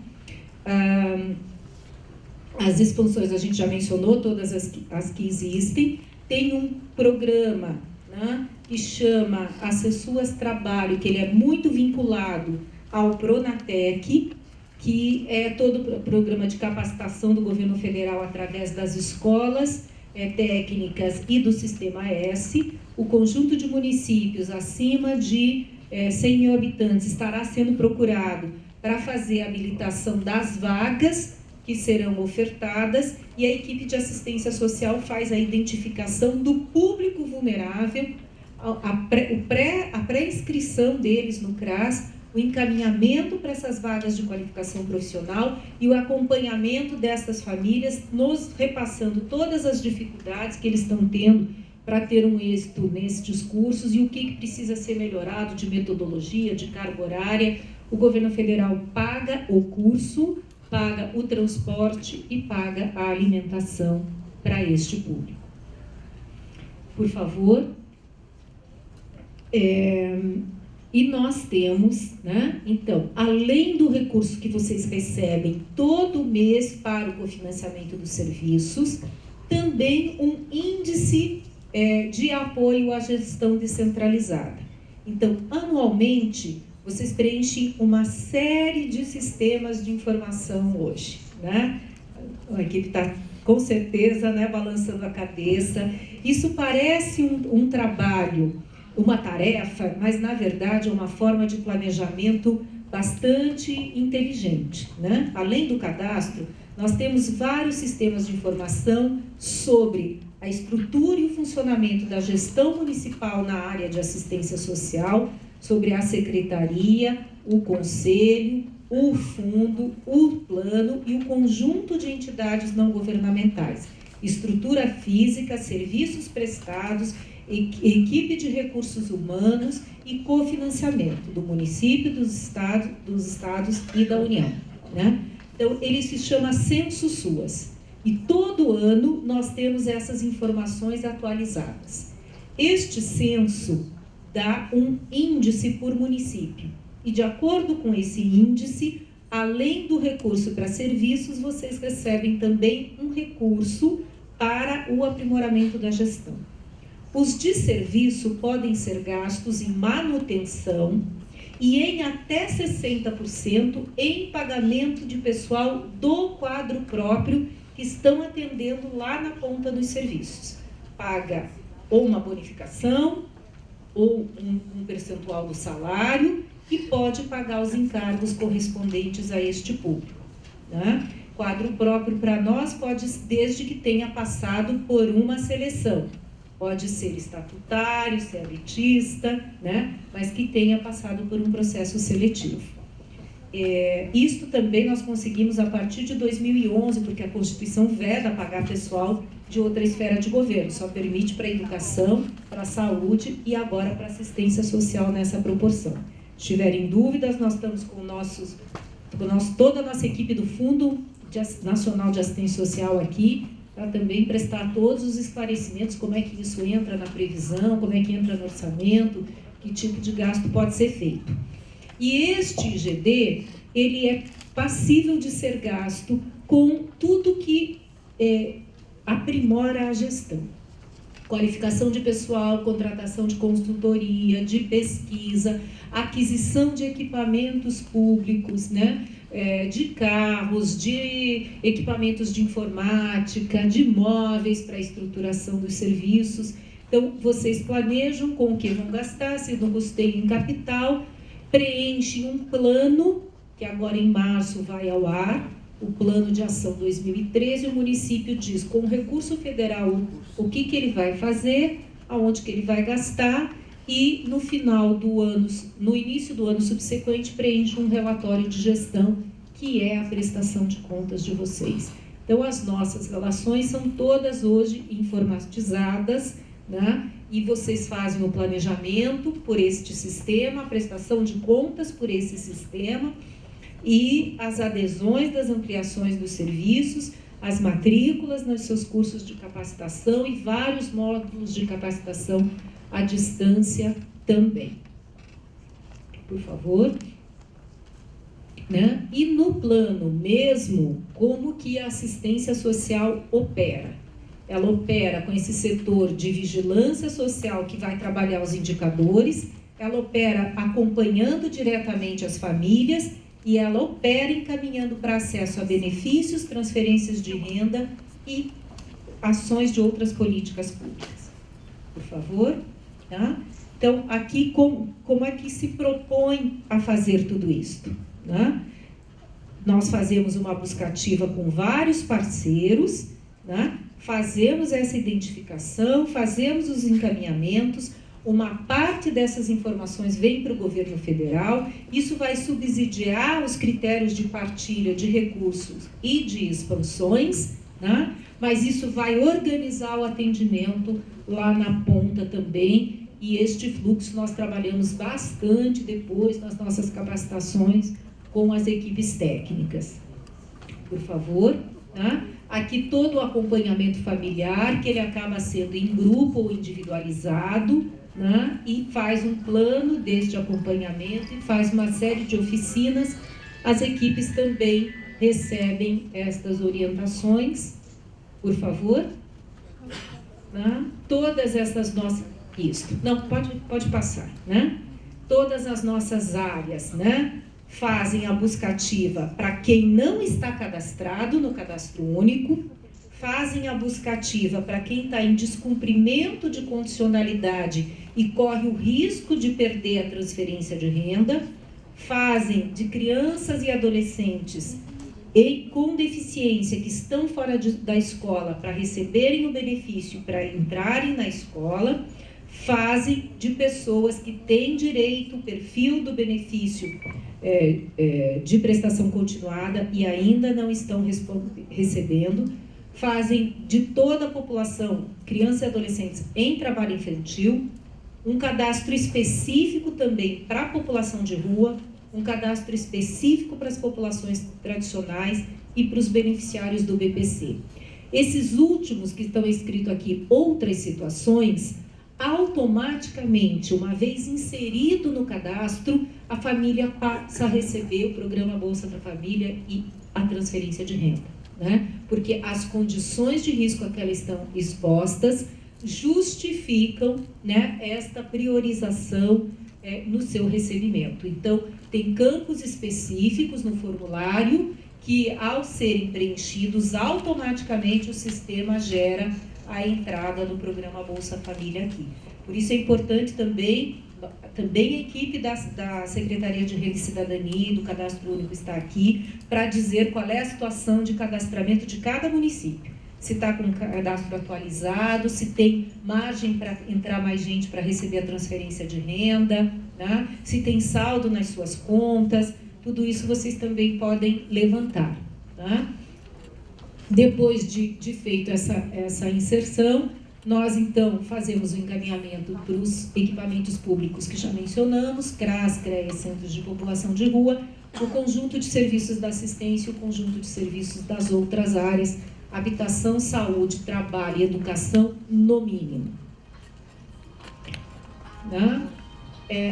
As expansões, a gente já mencionou, todas as que existem. Tem um programa, né, que chama Acessuas Trabalho, que ele é muito vinculado ao Pronatec, que é todo o programa de capacitação do governo federal através das escolas técnicas e do Sistema S. O conjunto de municípios acima de 100 mil habitantes estará sendo procurado para fazer a habilitação das vagas que serão ofertadas, e a equipe de assistência social faz a identificação do público vulnerável, a pré-inscrição deles no CRAS, o encaminhamento para essas vagas de qualificação profissional e o acompanhamento dessas famílias, nos repassando todas as dificuldades que eles estão tendo para ter um êxito nesses cursos e o que precisa ser melhorado de metodologia, de carga horária. O governo federal paga o curso, paga o transporte e paga a alimentação para este público. Por favor. E nós temos, né, então, além do recurso que vocês recebem todo mês para o cofinanciamento dos serviços, também um índice de apoio à gestão descentralizada. Então, anualmente, vocês preenchem uma série de sistemas de informação hoje, né? A equipe está, com certeza, né, balançando a cabeça. Isso parece um trabalho, uma tarefa, mas, na verdade, é uma forma de planejamento bastante inteligente, né? Além do cadastro, nós temos vários sistemas de informação sobre a estrutura e o funcionamento da gestão municipal na área de assistência social, sobre a secretaria, o conselho, o fundo, o plano e o conjunto de entidades não governamentais, estrutura física, serviços prestados, equipe de recursos humanos e cofinanciamento do município, dos estados e da União, né? Então, ele se chama Censo SUAS. E todo ano nós temos essas informações atualizadas. Este censo dá um índice por município. E de acordo com esse índice, além do recurso para serviços, vocês recebem também um recurso para o aprimoramento da gestão. Os de serviço podem ser gastos em manutenção e em até 60% em pagamento de pessoal do quadro próprio que estão atendendo lá na ponta dos serviços. Paga ou uma bonificação ou um percentual do salário e pode pagar os encargos correspondentes a este público, né? Quadro próprio para nós pode, desde que tenha passado por uma seleção. Pode ser estatutário, ser elitista, né? Mas que tenha passado por um processo seletivo. Isto também nós conseguimos a partir de 2011, porque a Constituição veda pagar pessoal de outra esfera de governo, só permite para a educação, para a saúde e agora para a assistência social nessa proporção. Se tiverem dúvidas, nós estamos com toda a nossa equipe do Fundo Nacional de Assistência Social aqui, para também prestar todos os esclarecimentos, como é que isso entra na previsão, como é que entra no orçamento, que tipo de gasto pode ser feito. E este IGD, ele é passível de ser gasto com tudo que aprimora a gestão. Qualificação de pessoal, contratação de consultoria, de pesquisa, aquisição de equipamentos públicos, né? De carros, de equipamentos de informática, de móveis para a estruturação dos serviços. Então, vocês planejam com o que vão gastar, se não custeio em capital, preenchem um plano, que agora em março vai ao ar, o Plano de Ação 2013, o município diz, com o recurso federal, o que ele vai fazer, aonde que ele vai gastar, e no final do ano, no início do ano subsequente, preenche um relatório de gestão, que é a prestação de contas de vocês. Então, as nossas relações são todas hoje informatizadas, né? E vocês fazem o planejamento por este sistema, a prestação de contas por esse sistema, e as adesões das ampliações dos serviços, as matrículas nos seus cursos de capacitação e vários módulos de capacitação à distância também. Por favor. Né? E no plano mesmo, como que a assistência social opera? Ela opera com esse setor de vigilância social que vai trabalhar os indicadores, ela opera acompanhando diretamente as famílias e ela opera encaminhando para acesso a benefícios, transferências de renda e ações de outras políticas públicas. Por favor. Tá? Então, aqui, como é que se propõe a fazer tudo isso? Tá? Nós fazemos uma busca ativa com vários parceiros, tá? Fazemos essa identificação, fazemos os encaminhamentos, uma parte dessas informações vem para o governo federal, isso vai subsidiar os critérios de partilha de recursos e de expansões, né? Mas isso vai organizar o atendimento lá na ponta também, e este fluxo nós trabalhamos bastante depois nas nossas capacitações com as equipes técnicas. Por favor, tá? Aqui todo o acompanhamento familiar, que ele acaba sendo em grupo ou individualizado, né? E faz um plano deste acompanhamento e faz uma série de oficinas. As equipes também recebem estas orientações, por favor. Né? Todas essas nossas... Isso, não, pode passar, né? Todas as nossas áreas, né? Fazem a busca ativa para quem não está cadastrado no cadastro único, fazem a busca ativa para quem está em descumprimento de condicionalidade e corre o risco de perder a transferência de renda, fazem de crianças e adolescentes com deficiência que estão fora da escola para receberem o benefício, para entrarem na escola, fazem de pessoas que têm direito, o perfil do benefício de prestação continuada e ainda não estão recebendo, fazem de toda a população, crianças e adolescentes em trabalho infantil, um cadastro específico também para a população de rua, um cadastro específico para as populações tradicionais e para os beneficiários do BPC. Esses últimos que estão escritos aqui, outras situações, automaticamente, uma vez inserido no cadastro, a família passa a receber o programa Bolsa da Família e a transferência de renda, né? Porque as condições de risco a que elas estão expostas justificam, né, esta priorização no seu recebimento. Então, tem campos específicos no formulário que, ao serem preenchidos, automaticamente o sistema gera a entrada no programa Bolsa Família aqui. Por isso é importante também a equipe da Secretaria de Renda e Cidadania e do Cadastro Único está aqui para dizer qual é a situação de cadastramento de cada município. se está com o cadastro atualizado, se tem margem para entrar mais gente para receber a transferência de renda, né? Se tem saldo nas suas contas, tudo isso vocês também podem levantar. Tá? Depois de feito essa inserção, nós então fazemos o encaminhamento para os equipamentos públicos que já mencionamos, CRAS, CREA, Centros de População de Rua, o conjunto de serviços da assistência e o conjunto de serviços das outras áreas, habitação, saúde, trabalho e educação, no mínimo. Né?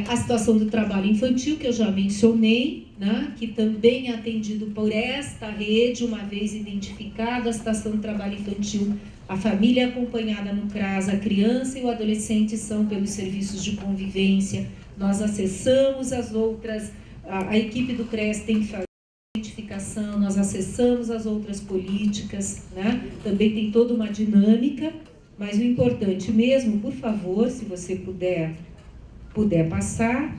A situação do trabalho infantil, que eu já mencionei, né? Que também é atendido por esta rede, uma vez identificada a situação do trabalho infantil, a família é acompanhada no CRAS, a criança e o adolescente são pelos serviços de convivência, nós acessamos as outras, a equipe do CRES tem que fazer a identificação, nós acessamos as outras políticas, né? Também tem toda uma dinâmica, mas o importante mesmo, por favor, se você puder passar,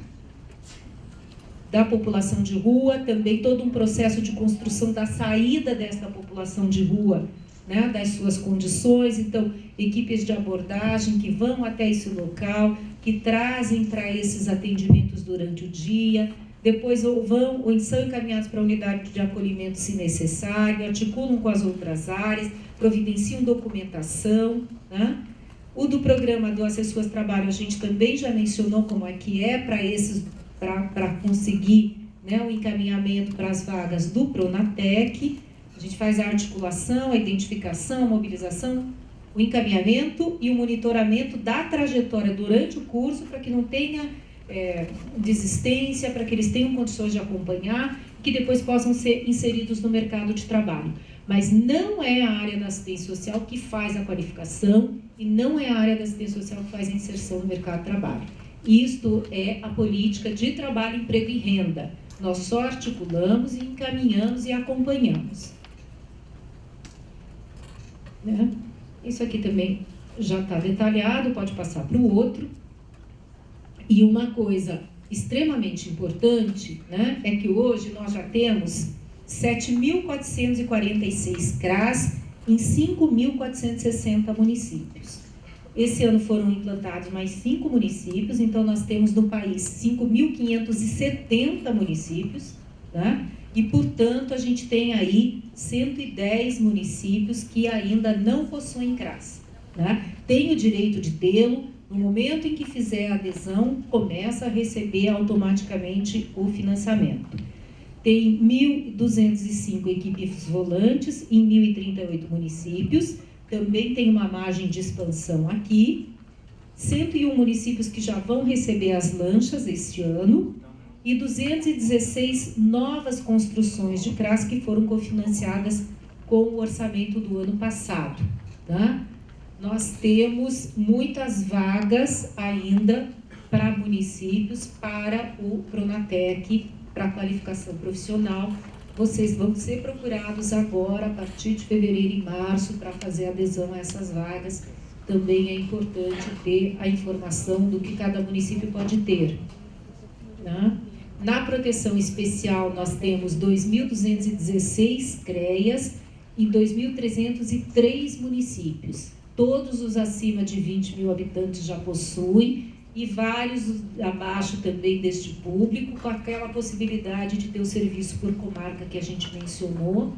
da população de rua, também todo um processo de construção da saída desta população de rua, né, das suas condições. Então, equipes de abordagem que vão até esse local, que trazem para esses atendimentos durante o dia, depois ou são encaminhados para a unidade de acolhimento se necessário, articulam com as outras áreas, providenciam documentação, né? O do programa do Acessuas Trabalho, a gente também já mencionou como é que é para conseguir, né, o encaminhamento para as vagas do Pronatec. A gente faz a articulação, a identificação, a mobilização, o encaminhamento e o monitoramento da trajetória durante o curso para que não tenha desistência, para que eles tenham condições de acompanhar e que depois possam ser inseridos no mercado de trabalho. Mas não é a área da assistência social que faz a qualificação e não é a área da assistência social que faz a inserção no mercado de trabalho. Isto é a política de trabalho, emprego e renda. Nós só articulamos e encaminhamos e acompanhamos. Né? Isso aqui também já está detalhado, pode passar para o outro. E uma coisa extremamente importante, né, é que hoje nós já temos 7.446 CRAS em 5.460 municípios. Esse ano foram implantados mais 5 municípios, então nós temos no país 5.570 municípios, né? E, portanto, a gente tem aí 110 municípios que ainda não possuem CRAS. Né? Tem o direito de tê-lo, no momento em que fizer a adesão, começa a receber automaticamente o financiamento. Tem 1.205 equipes volantes em 1.038 municípios, também tem uma margem de expansão aqui, 101 municípios que já vão receber as lanchas este ano e 216 novas construções de CRAS que foram cofinanciadas com o orçamento do ano passado. Tá? Nós temos muitas vagas ainda para municípios, para o Pronatec, para a qualificação profissional. Vocês vão ser procurados agora, a partir de fevereiro e março, para fazer adesão a essas vagas. Também é importante ter a informação do que cada município pode ter. Né? Na proteção especial, nós temos 2.216 CREAs em 2.303 municípios. Todos os acima de 20 mil habitantes já possuem, e vários abaixo também deste público, com aquela possibilidade de ter o serviço por comarca que a gente mencionou.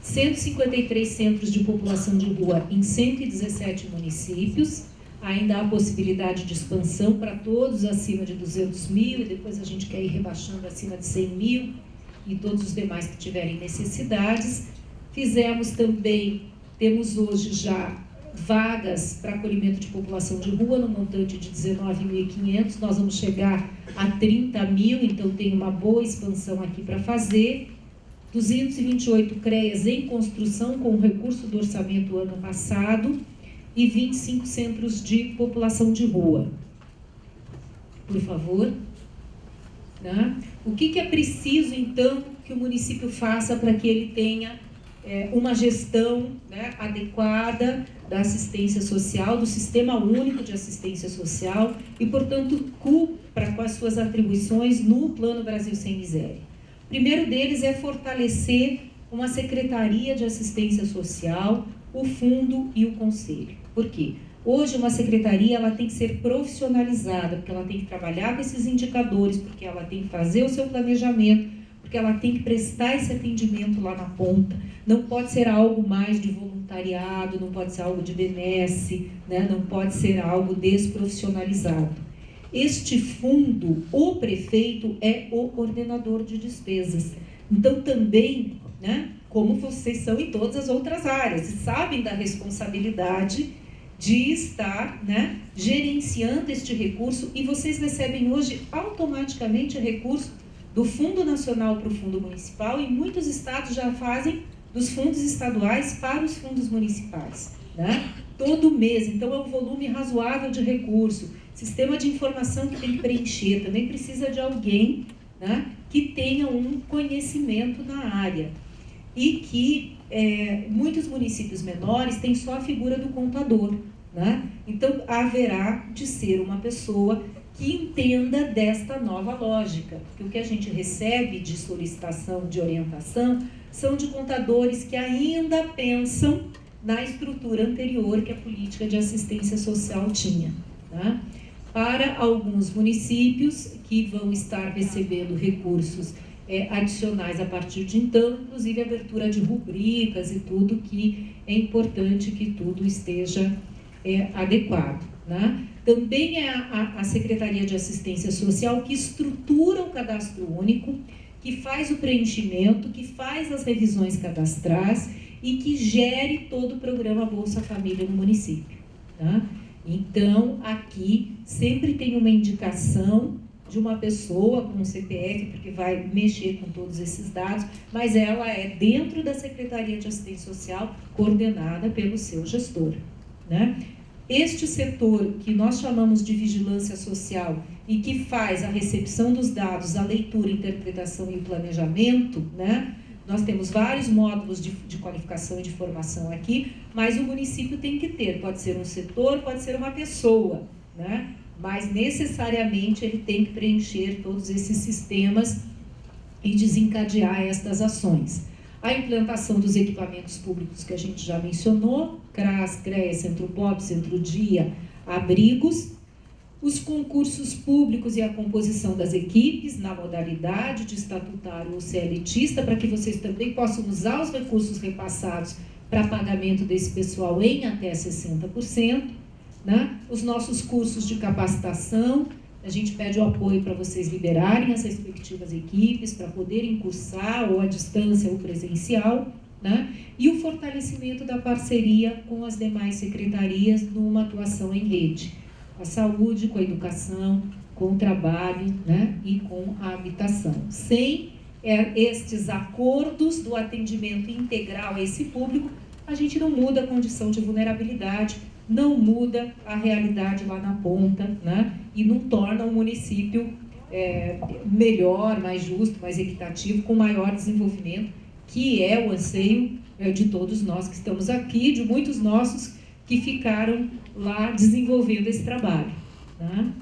153 centros de população de rua em 117 municípios. Ainda há possibilidade de expansão para todos acima de 200 mil, e depois a gente quer ir rebaixando acima de 100 mil, e todos os demais que tiverem necessidades. Fizemos também, temos hoje já vagas para acolhimento de população de rua no montante de 19.500, nós vamos chegar a 30 mil, então tem uma boa expansão aqui para fazer. 228 CREAs em construção com o recurso do orçamento do ano passado e 25 centros de população de rua. Por favor. Né? O que é preciso, então, que o município faça para que ele tenha uma gestão, né, adequada da assistência social, do Sistema Único de Assistência Social e, portanto, cumpra com as suas atribuições no Plano Brasil Sem Miséria? O primeiro deles é fortalecer uma Secretaria de Assistência Social, o fundo e o conselho. Por quê? Hoje uma secretaria ela tem que ser profissionalizada, porque ela tem que trabalhar com esses indicadores, porque ela tem que fazer o seu planejamento, porque ela tem que prestar esse atendimento lá na ponta. Não pode ser algo mais de voluntariado, não pode ser algo de benesse, né? Não pode ser algo desprofissionalizado. Este fundo, o prefeito é o coordenador de despesas. Então também, né, como vocês são em todas as outras áreas, sabem da responsabilidade de estar, né, gerenciando este recurso, e vocês recebem hoje automaticamente recurso do Fundo Nacional para o Fundo Municipal, e muitos estados já fazem dos fundos estaduais para os fundos municipais, né? Todo mês, então é um volume razoável de recurso, sistema de informação que tem que preencher, também precisa de alguém, né, que tenha um conhecimento na área, e que muitos municípios menores têm só a figura do contador, né? Então haverá de ser uma pessoa que entenda desta nova lógica, porque o que a gente recebe de solicitação, de orientação, são de contadores que ainda pensam na estrutura anterior que a política de assistência social tinha, né? Para alguns municípios que vão estar recebendo recursos adicionais a partir de então, inclusive abertura de rubricas e tudo, que é importante que tudo esteja adequado, né? Também é a Secretaria de Assistência Social que estrutura o cadastro único, que faz o preenchimento, que faz as revisões cadastrais e que gere todo o programa Bolsa Família no município, tá? Então, aqui sempre tem uma indicação de uma pessoa com um CPF, porque vai mexer com todos esses dados, mas ela é dentro da Secretaria de Assistência Social, coordenada pelo seu gestor, né? Este setor que nós chamamos de vigilância social e que faz a recepção dos dados, a leitura, interpretação e planejamento, né? Nós temos vários módulos de qualificação e de formação aqui, mas o município tem que ter, pode ser um setor, pode ser uma pessoa, né? Mas necessariamente ele tem que preencher todos esses sistemas e desencadear estas ações. A implantação dos equipamentos públicos que a gente já mencionou, CRAS, CREA, Centro Pop, Centro Dia, abrigos, os concursos públicos e a composição das equipes na modalidade de estatutário ou CLTista, para que vocês também possam usar os recursos repassados para pagamento desse pessoal em até 60%, né? Os nossos cursos de capacitação, a gente pede o apoio para vocês liberarem as respectivas equipes para poderem cursar ou à distância ou presencial, né? E o fortalecimento da parceria com as demais secretarias numa atuação em rede, com a saúde, com a educação, com o trabalho, né? E com a habitação. Sem estes acordos do atendimento integral a esse público, a gente não muda a condição de vulnerabilidade, não muda a realidade lá na ponta, né? E não torna o município melhor, mais justo, mais equitativo, com maior desenvolvimento, que é o anseio de todos nós que estamos aqui, de muitos nossos que ficaram lá desenvolvendo esse trabalho, né?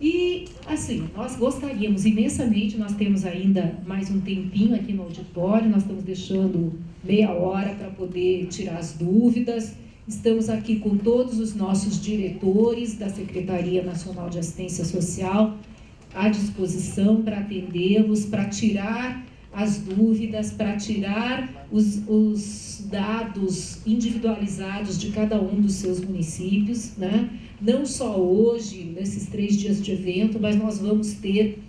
E, assim, nós gostaríamos imensamente, nós temos ainda mais um tempinho aqui no auditório, nós estamos deixando meia hora para poder tirar as dúvidas. Estamos aqui com todos os nossos diretores da Secretaria Nacional de Assistência Social à disposição para atendê-los, para tirar as dúvidas, para tirar os dados individualizados de cada um dos seus municípios, né? Não só hoje, nesses 3 dias de evento, mas nós vamos ter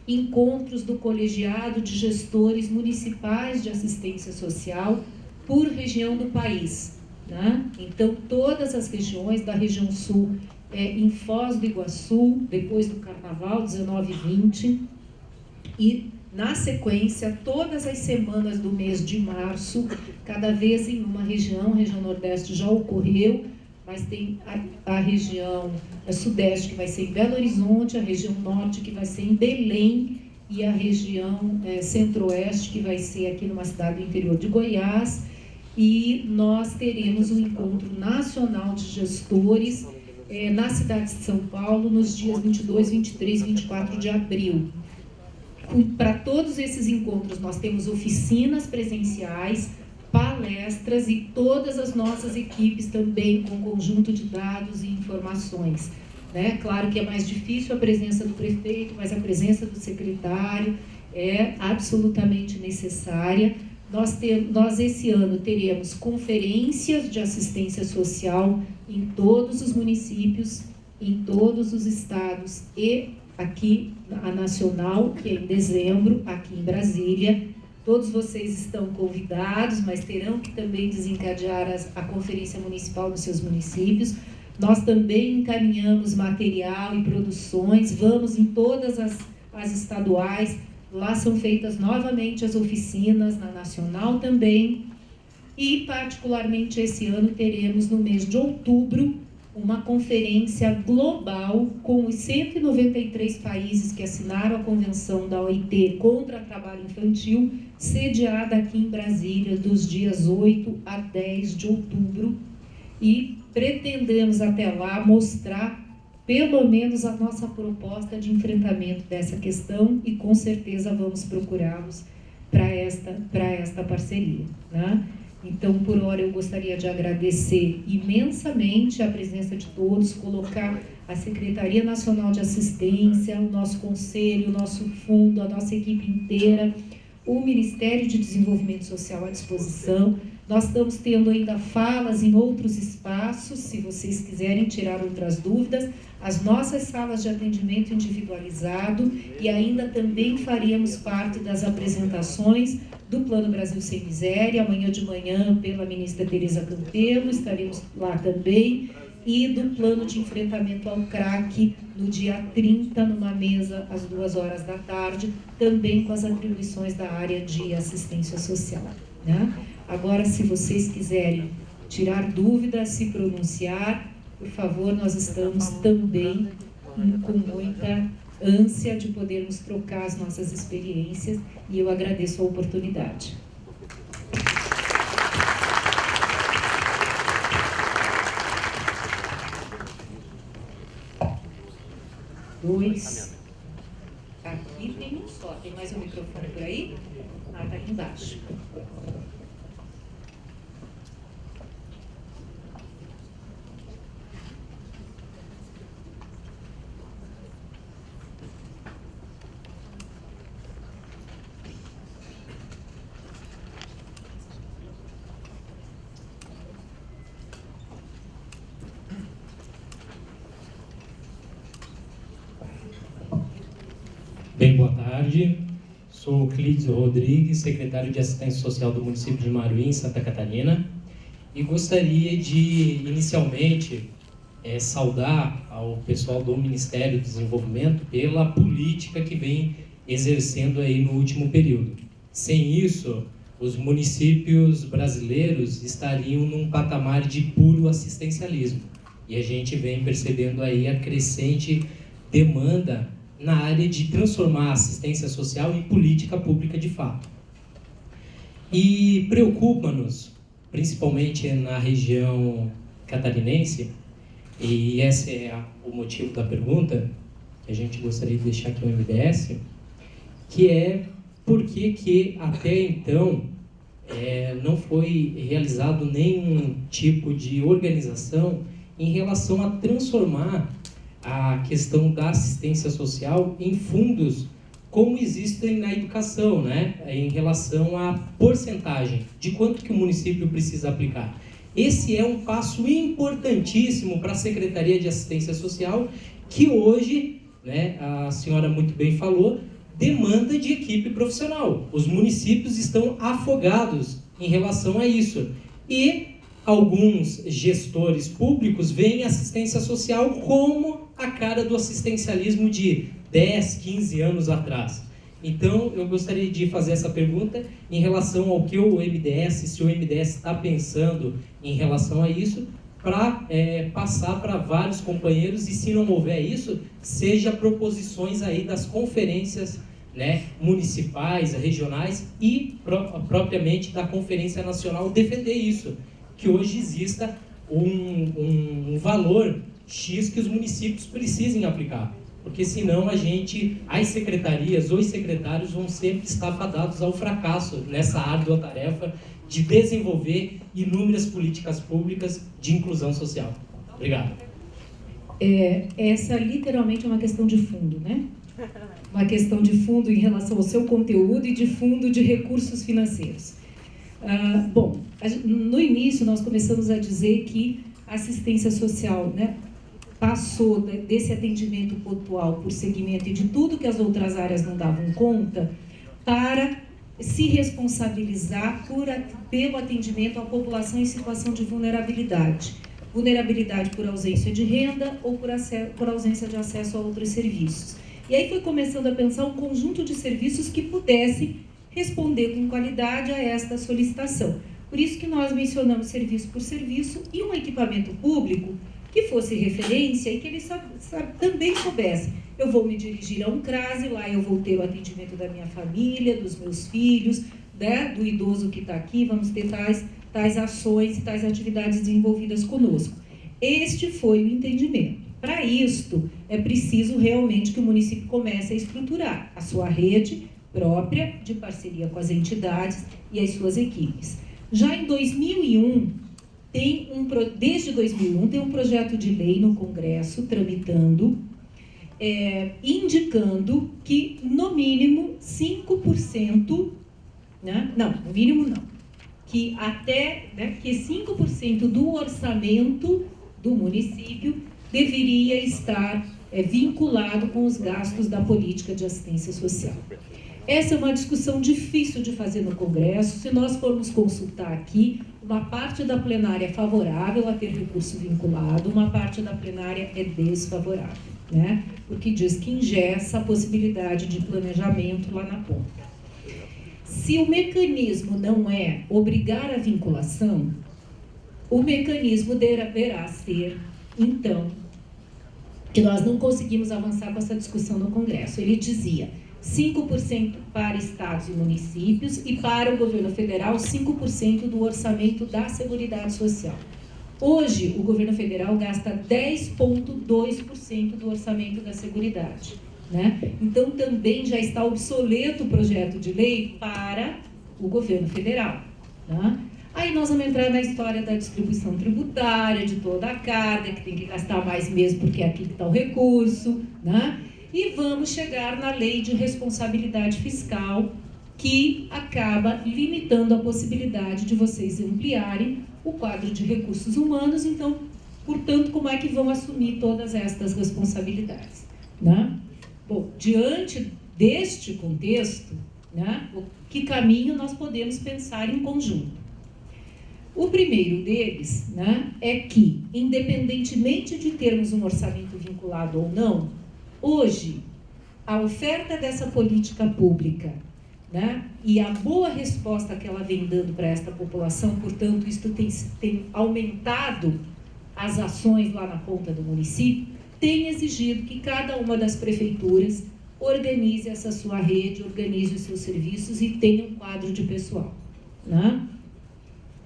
encontros do colegiado de gestores municipais de assistência social por região do país, né? Então, todas as regiões da região sul, em Foz do Iguaçu, depois do Carnaval, 19 e 20, e, na sequência, todas as semanas do mês de março, cada vez em uma região, a região Nordeste já ocorreu, mas tem a região Sudeste, que vai ser em Belo Horizonte, a região Norte, que vai ser em Belém, e a região Centro-Oeste, que vai ser aqui numa cidade do interior de Goiás. E nós teremos um encontro nacional de gestores na cidade de São Paulo, nos dias 22, 23 e 24 de abril. Para todos esses encontros, nós temos oficinas presenciais palestras e todas as nossas equipes também com conjunto de dados e informações. Né? Claro que é mais difícil a presença do prefeito, mas a presença do secretário é absolutamente necessária. Nós esse ano teremos conferências de assistência social em todos os municípios, em todos os estados e aqui a nacional, que é em dezembro, aqui em Brasília. Todos vocês estão convidados, mas terão que também desencadear a conferência municipal nos seus municípios. Nós também encaminhamos material e produções, vamos em todas as estaduais, lá são feitas novamente as oficinas, na nacional também, e particularmente esse ano teremos no mês de outubro uma conferência global com os 193 países que assinaram a Convenção da OIT contra o trabalho infantil, sediada aqui em Brasília, dos dias 8 a 10 de outubro, e pretendemos até lá mostrar pelo menos a nossa proposta de enfrentamento dessa questão e com certeza vamos procurá-los para esta parceria, né? Então, por hora, eu gostaria de agradecer imensamente a presença de todos, colocar a Secretaria Nacional de Assistência, o nosso conselho, o nosso fundo, a nossa equipe inteira, o Ministério de Desenvolvimento Social à disposição. Nós estamos tendo ainda falas em outros espaços, se vocês quiserem tirar outras dúvidas, as nossas salas de atendimento individualizado e ainda também faríamos parte das apresentações do Plano Brasil Sem Miséria, amanhã de manhã pela ministra Tereza Campelo, estaremos lá também, e do Plano de Enfrentamento ao Crack no dia 30, numa mesa às 2h da tarde, também com as atribuições da área de assistência social, né? Agora, se vocês quiserem tirar dúvidas, se pronunciar, por favor, nós estamos também com muita ânsia de podermos trocar as nossas experiências e eu agradeço a oportunidade. Dois. Aqui tem um só. Tem mais um microfone por aí? Ah, tá aqui embaixo. Bem, boa tarde. Sou o Clídio Rodrigues, secretário de Assistência Social do município de Maruí, em Santa Catarina, e gostaria de, inicialmente, saudar ao pessoal do Ministério do Desenvolvimento pela política que vem exercendo aí no último período. Sem isso, os municípios brasileiros estariam num patamar de puro assistencialismo, e a gente vem percebendo aí a crescente demanda na área de transformar a assistência social em política pública de fato. E preocupa-nos, principalmente na região catarinense, e esse é o motivo da pergunta, que a gente gostaria de deixar aqui no MDS, que é por que até então não foi realizado nenhum tipo de organização em relação a transformar a questão da assistência social em fundos como existem na educação, né? Em relação à porcentagem de quanto que o município precisa aplicar. Esse é um passo importantíssimo para a Secretaria de Assistência Social, que hoje, né, a senhora muito bem falou, demanda de equipe profissional. Os municípios estão afogados em relação a isso. E alguns gestores públicos veem assistência social como a cara do assistencialismo de 10, 15 anos atrás. Então, eu gostaria de fazer essa pergunta em relação ao que o MDS, se o MDS está pensando em relação a isso, para passar para vários companheiros, e se não houver isso, seja proposições aí das conferências, né, municipais, regionais e propriamente da Conferência Nacional defender isso, que hoje exista um valor X que os municípios precisem aplicar. porque senão as secretarias, os secretários vão sempre estar fadados ao fracasso nessa árdua tarefa de desenvolver inúmeras políticas públicas de inclusão social. Obrigado. Essa literalmente é uma questão de fundo, né? Uma questão de fundo em relação ao seu conteúdo e de fundo de recursos financeiros. Bom, no início nós começamos a dizer que a assistência social, né, passou desse atendimento pontual por segmento e de tudo que as outras áreas não davam conta para se responsabilizar pelo atendimento à população em situação de vulnerabilidade. Vulnerabilidade por ausência de renda ou por ausência de acesso a outros serviços. E aí foi começando a pensar um conjunto de serviços que pudessem responder com qualidade a esta solicitação. Por isso que nós mencionamos serviço por serviço e um equipamento público que fosse referência e que ele também soubesse. Eu vou me dirigir a um CRASE, lá eu vou ter o atendimento da minha família, dos meus filhos, né, do idoso que está aqui, vamos ter tais ações e tais atividades desenvolvidas conosco. Este foi o entendimento. Para isto, é preciso realmente que o município comece a estruturar a sua rede própria, de parceria com as entidades e as suas equipes. Já em 2001, desde 2001, tem um projeto de lei no Congresso tramitando, indicando que, no mínimo, 5%, né? Não, no mínimo não, que até, né, que 5% do orçamento do município deveria estar vinculado com os gastos da política de assistência social. Essa é uma discussão difícil de fazer no Congresso. Se nós formos consultar aqui, uma parte da plenária é favorável a ter recurso vinculado, uma parte da plenária é desfavorável, né? Porque diz que engessa a possibilidade de planejamento lá na ponta. Se o mecanismo não é obrigar a vinculação, o mecanismo deverá ser, então, que nós não conseguimos avançar com essa discussão no Congresso. Ele dizia 5% para estados e municípios e para o governo federal 5% do orçamento da Seguridade Social. Hoje, o governo federal gasta 10,2% do orçamento da Seguridade, né? Então, também já está obsoleto o projeto de lei para o governo federal, né? Aí nós vamos entrar na história da distribuição tributária, de toda a carga, que tem que gastar mais mesmo porque é aqui que está o recurso, né? E vamos chegar na lei de responsabilidade fiscal, que acaba limitando a possibilidade de vocês ampliarem o quadro de recursos humanos. Então, portanto, como é que vão assumir todas estas responsabilidades, né? Bom, diante deste contexto, né, que caminho nós podemos pensar em conjunto? O primeiro deles, né, é que, independentemente de termos um orçamento vinculado ou não, hoje, a oferta dessa política pública, né, e a boa resposta que ela vem dando para esta população, portanto, isso tem aumentado as ações lá na ponta do município, tem exigido que cada uma das prefeituras organize essa sua rede, organize os seus serviços e tenha um quadro de pessoal, né?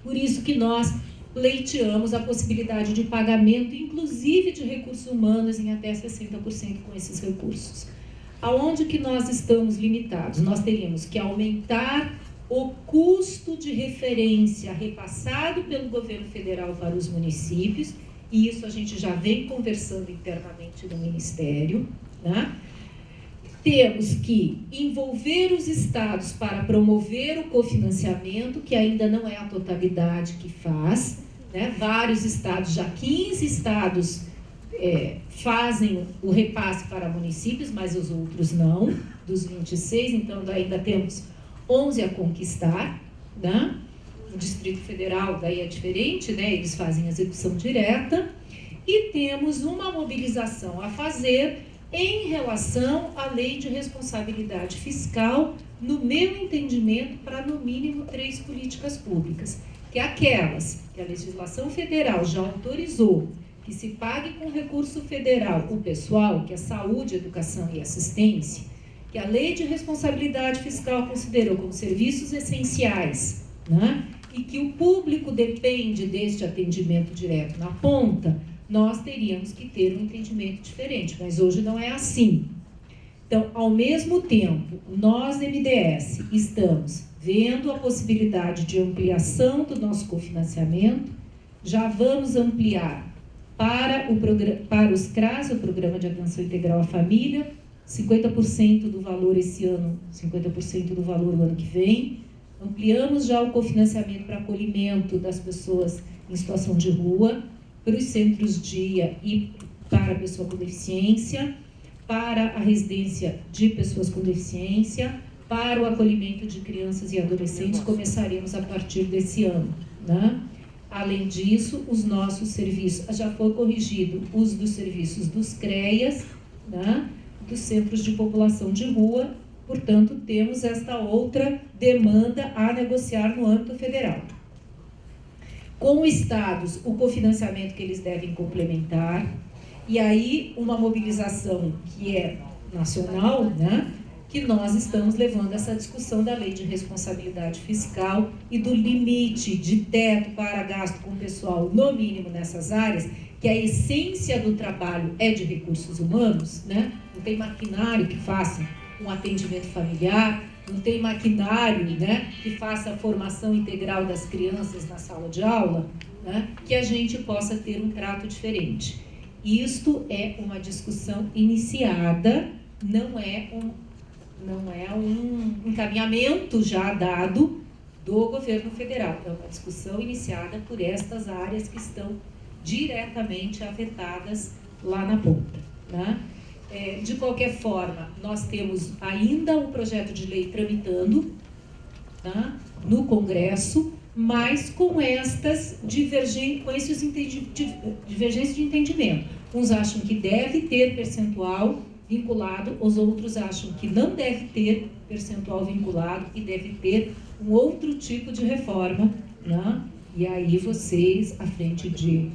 Por isso que nós pleiteamos a possibilidade de pagamento, inclusive de recursos humanos, em até 60% com esses recursos. Aonde que nós estamos limitados? Nós teríamos que aumentar o custo de referência repassado pelo governo federal para os municípios, e isso a gente já vem conversando internamente no Ministério, né? Temos que envolver os estados para promover o cofinanciamento, que ainda não é a totalidade que faz, né? Vários estados, já 15 estados fazem o repasse para municípios, mas os outros não, dos 26, então ainda temos 11 a conquistar, né? O Distrito Federal daí é diferente, né? Eles fazem a execução direta, e temos uma mobilização a fazer em relação à lei de responsabilidade fiscal, no meu entendimento, para no mínimo 3 políticas públicas, que é aquelas que a legislação federal já autorizou, que se pague com recurso federal o pessoal, que é saúde, educação e assistência, que a lei de responsabilidade fiscal considerou como serviços essenciais, né? E que o público depende deste atendimento direto na ponta. nós teríamos que ter um entendimento diferente, mas hoje não é assim. Então, ao mesmo tempo, nós, MDS, estamos vendo a possibilidade de ampliação do nosso cofinanciamento, já vamos ampliar para os CRAS, o Programa de Atenção Integral à Família, 50% do valor esse ano, 50% do valor no ano que vem. Ampliamos já o cofinanciamento para acolhimento das pessoas em situação de rua, para os centros-dia e para a pessoa com deficiência, para a residência de pessoas com deficiência, para o acolhimento de crianças e adolescentes, começaremos a partir desse ano, né? Além disso, os nossos serviços, já foi corrigido o uso dos serviços dos CREAS, né? Dos centros de população de rua, portanto, temos esta outra demanda a negociar no âmbito federal. Com os estados, o cofinanciamento que eles devem complementar, e aí uma mobilização que é nacional, né? Que nós estamos levando essa discussão da lei de responsabilidade fiscal e do limite de teto para gasto com pessoal, no mínimo nessas áreas, que a essência do trabalho é de recursos humanos, né? Não tem maquinário que faça um atendimento familiar, não tem maquinário, né, que faça a formação integral das crianças na sala de aula, né, que a gente possa ter um trato diferente. Isto é uma discussão iniciada, não é um encaminhamento já dado do governo federal, é uma discussão iniciada por estas áreas que estão diretamente afetadas lá na ponta, né? De qualquer forma, nós temos ainda um projeto de lei tramitando, tá, no Congresso, mas com esses divergências de entendimento. Uns acham que deve ter percentual vinculado, os outros acham que não deve ter percentual vinculado e deve ter um outro tipo de reforma, né? E aí vocês, à frente de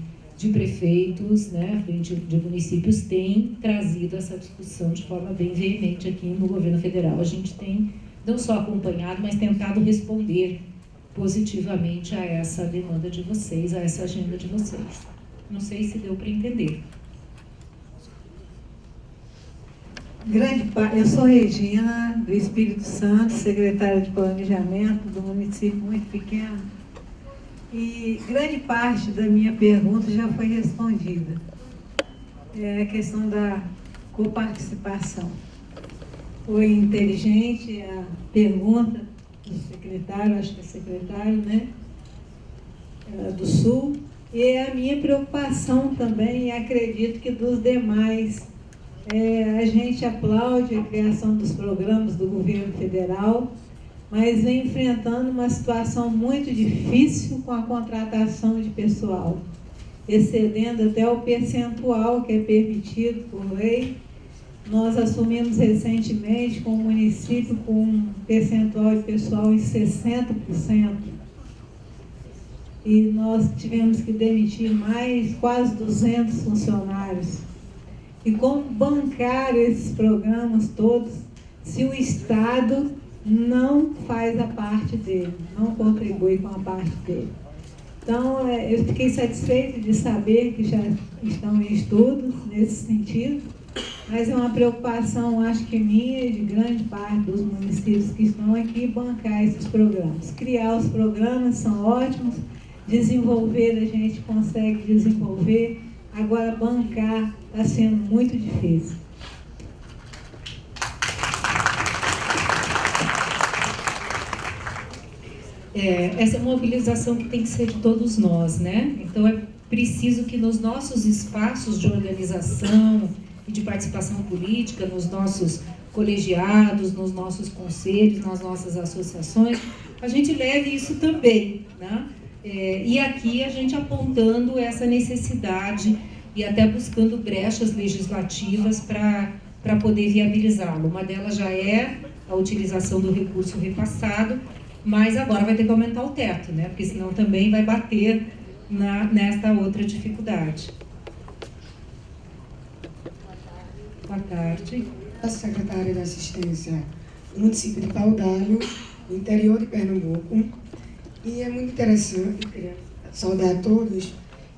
prefeitos, né, à frente de municípios, têm trazido essa discussão de forma bem veemente aqui no governo federal. A gente tem não só acompanhado, mas tentado responder positivamente a essa demanda de vocês, a essa agenda de vocês. Não sei se deu para entender. Eu sou Regina, do Espírito Santo, secretária de Planejamento do município muito pequeno, e grande parte da minha pergunta já foi respondida. É a questão da coparticipação. Foi inteligente a pergunta do secretário, acho que é secretário, né, do Sul, e a minha preocupação também, e acredito que dos demais. A gente aplaude a criação dos programas do governo federal, mas vem enfrentando uma situação muito difícil com a contratação de pessoal, excedendo até o percentual que é permitido por lei. Nós assumimos recentemente com o município com um percentual de pessoal em 60%, e nós tivemos que demitir quase 200 funcionários. E como bancar esses programas todos se o Estado não faz a parte dele, não contribui com a parte dele? Então, eu fiquei satisfeita de saber que já estão em estudos nesse sentido, mas é uma preocupação, acho que minha e de grande parte dos municípios que estão aqui, bancar esses programas. Criar os programas são ótimos, desenvolver a gente consegue desenvolver, agora bancar está sendo muito difícil. Essa mobilização que tem que ser de todos nós, né? Então é preciso que nos nossos espaços de organização e de participação política, nos nossos colegiados, nos nossos conselhos, nas nossas associações, a gente leve isso também, né? E aqui a gente apontando essa necessidade e até buscando brechas legislativas para poder viabilizá-lo. Uma delas já é a utilização do recurso repassado, mas agora vai ter que aumentar o teto, né? Porque senão também vai bater nesta outra dificuldade. Boa tarde. A secretária da Assistência do município de Pau d'Alho, no interior de Pernambuco. E é muito interessante, queria saudar a todos,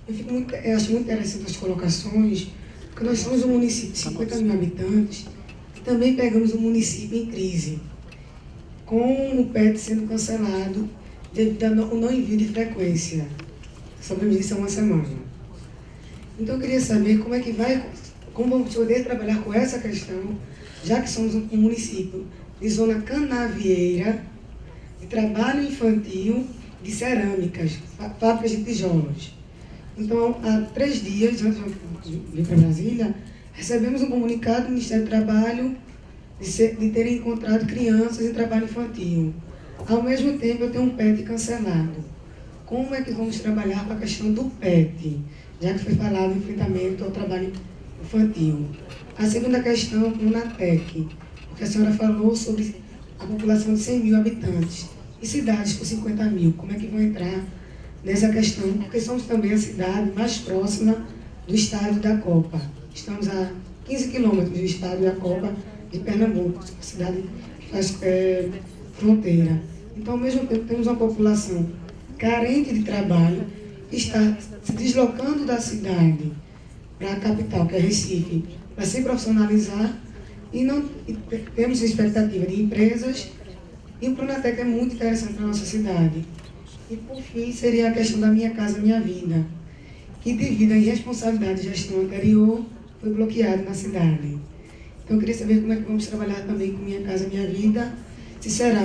Eu acho muito interessante as colocações, porque nós somos um município de 50 mil habitantes e também pegamos um município em crise, com o PET sendo cancelado devido ao não envio de frequência. Sabemos disso há uma semana. Então eu queria saber como vamos poder trabalhar com essa questão, já que somos um município de zona canavieira, de trabalho infantil, de cerâmicas, fábricas de tijolos. Então, há 3 dias, antes de vir para Brasília, recebemos um comunicado do Ministério do Trabalho de terem encontrado crianças em trabalho infantil. Ao mesmo tempo, eu tenho um PET cancelado. Como é que vamos trabalhar com a questão do PET, já que foi falado em enfrentamento ao trabalho infantil? A segunda questão, o NATEC, porque a senhora falou sobre a população de 100 mil habitantes e cidades com 50 mil. Como é que vão entrar nessa questão? Porque somos também a cidade mais próxima do estádio da Copa. Estamos a 15 quilômetros do estádio da Copa de Pernambuco, a cidade que faz fronteira. Então, ao mesmo tempo, temos uma população carente de trabalho, que está se deslocando da cidade para a capital, que é Recife, para se profissionalizar, e temos expectativa de empresas, e o Pronatec é muito interessante para a nossa cidade. E, por fim, seria a questão da Minha Casa Minha Vida, que, devido à irresponsabilidade de gestão anterior, foi bloqueado na cidade. Então, eu queria saber como é que vamos trabalhar também com Minha Casa Minha Vida, se será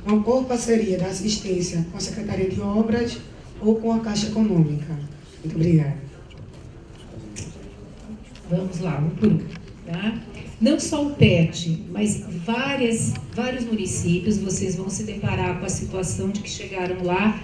uma boa parceria da assistência com a Secretaria de Obras ou com a Caixa Econômica. Muito obrigada. Vamos lá, um por um, tá? Não só o PET, mas vários municípios, vocês vão se deparar com a situação de que chegaram lá,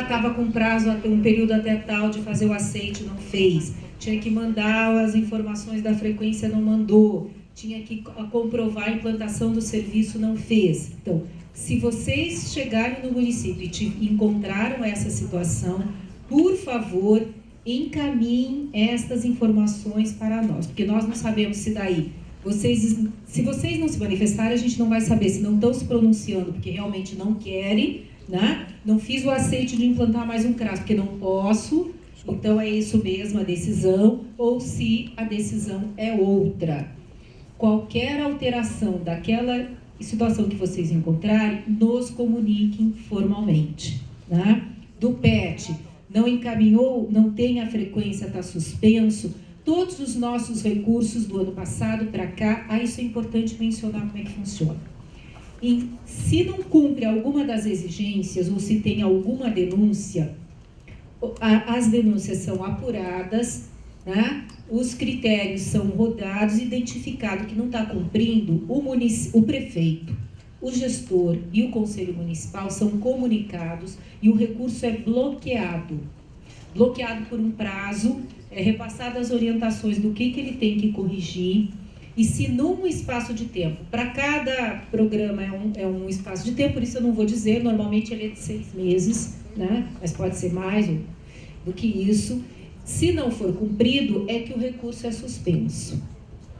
estava com prazo, um período até tal de fazer o aceite, não fez. Tinha que mandar as informações da frequência, não mandou. Tinha que comprovar a implantação do serviço, não fez. Então, se vocês chegarem no município e encontraram essa situação, por favor, encaminhem estas informações para nós, porque nós não sabemos se daí... se vocês não se manifestarem, a gente não vai saber se não estão se pronunciando porque realmente não querem, né? Não fiz o aceite de implantar mais um CRAS porque não posso, então é isso mesmo a decisão, ou se a decisão é outra. Qualquer alteração daquela situação que vocês encontrarem, nos comuniquem formalmente, né? Do PET, não encaminhou, não tem a frequência, está suspenso. Todos os nossos recursos do ano passado para cá, isso é importante mencionar como é que funciona. E se não cumpre alguma das exigências ou se tem alguma denúncia, as denúncias são apuradas, né? Os critérios são rodados, identificado que não está cumprindo, o prefeito, o gestor e o conselho municipal são comunicados e o recurso é bloqueado. Bloqueado por um prazo, repassadas as orientações do que ele tem que corrigir, e se num espaço de tempo, para cada programa é um espaço de tempo, por isso eu não vou dizer, normalmente ele é de 6 meses, né? Mas pode ser mais do que isso. Se não for cumprido, é que o recurso é suspenso,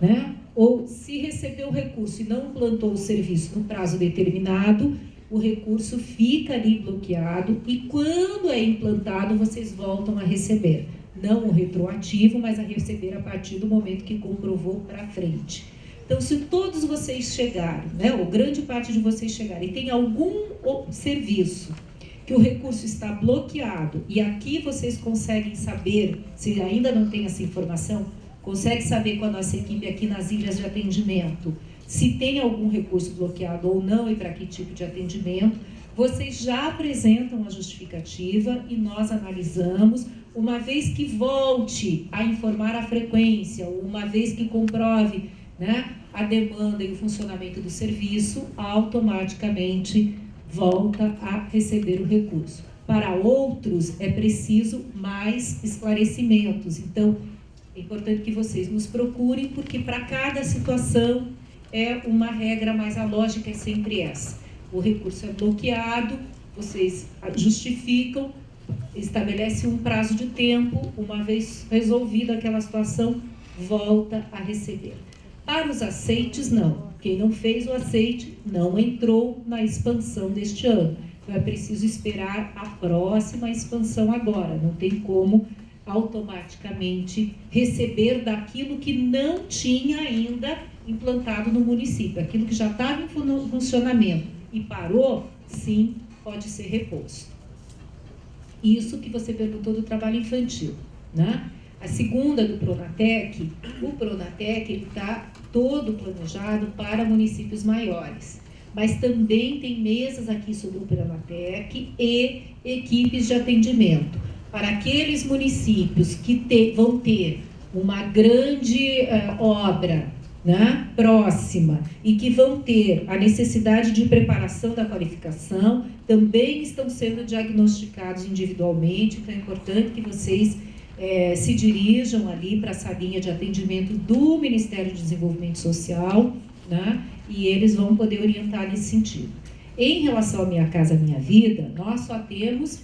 né? Ou se recebeu o recurso e não implantou o serviço no prazo determinado, o recurso fica ali bloqueado e quando é implantado, vocês voltam a receber. Não o retroativo, mas a receber a partir do momento que comprovou para frente. Então, se todos vocês chegarem, né, ou grande parte de vocês chegarem, e tem algum serviço que o recurso está bloqueado, e aqui vocês conseguem saber, se ainda não tem essa informação, consegue saber com a nossa equipe aqui nas ilhas de atendimento, se tem algum recurso bloqueado ou não e para que tipo de atendimento, vocês já apresentam a justificativa e nós analisamos, uma vez que volte a informar a frequência, ou uma vez que comprove, né, a demanda e o funcionamento do serviço, automaticamente volta a receber o recurso. Para outros, é preciso mais esclarecimentos. Então, é importante que vocês nos procurem, porque para cada situação é uma regra, mas a lógica é sempre essa. O recurso é bloqueado, vocês justificam, estabelece um prazo de tempo, uma vez resolvida aquela situação, volta a receber. Para os aceites, não. Quem não fez o aceite não entrou na expansão deste ano. Então é preciso esperar a próxima expansão agora. Não tem como automaticamente receber daquilo que não tinha ainda implantado no município. Aquilo que já estava em funcionamento e parou, sim, pode ser reposto. Isso que você perguntou do trabalho infantil, né? A segunda do Pronatec, o Pronatec está todo planejado para municípios maiores, mas também tem mesas aqui sobre o Pronatec e equipes de atendimento para aqueles municípios que vão ter uma grande obra, né, próxima, e que vão ter a necessidade de preparação da qualificação, também estão sendo diagnosticados individualmente. Então é importante que vocês se dirijam ali para a salinha de atendimento do Ministério do Desenvolvimento Social, né, e eles vão poder orientar nesse sentido. Em relação à Minha Casa Minha Vida, nós só temos,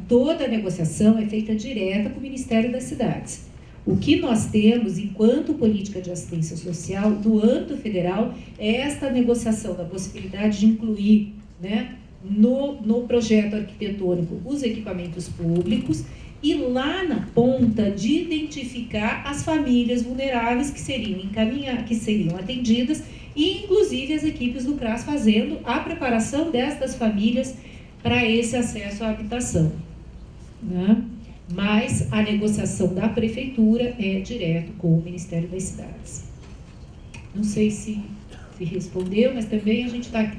toda a negociação é feita direta com o Ministério das Cidades. O que nós temos, enquanto política de assistência social, no âmbito federal, é esta negociação da possibilidade de incluir, né, no projeto arquitetônico os equipamentos públicos e lá na ponta de identificar as famílias vulneráveis que seriam atendidas e, inclusive, as equipes do CRAS fazendo a preparação destas famílias para esse acesso à habitação, né? Mas a negociação da prefeitura é direto com o Ministério das Cidades. Não sei se respondeu, mas também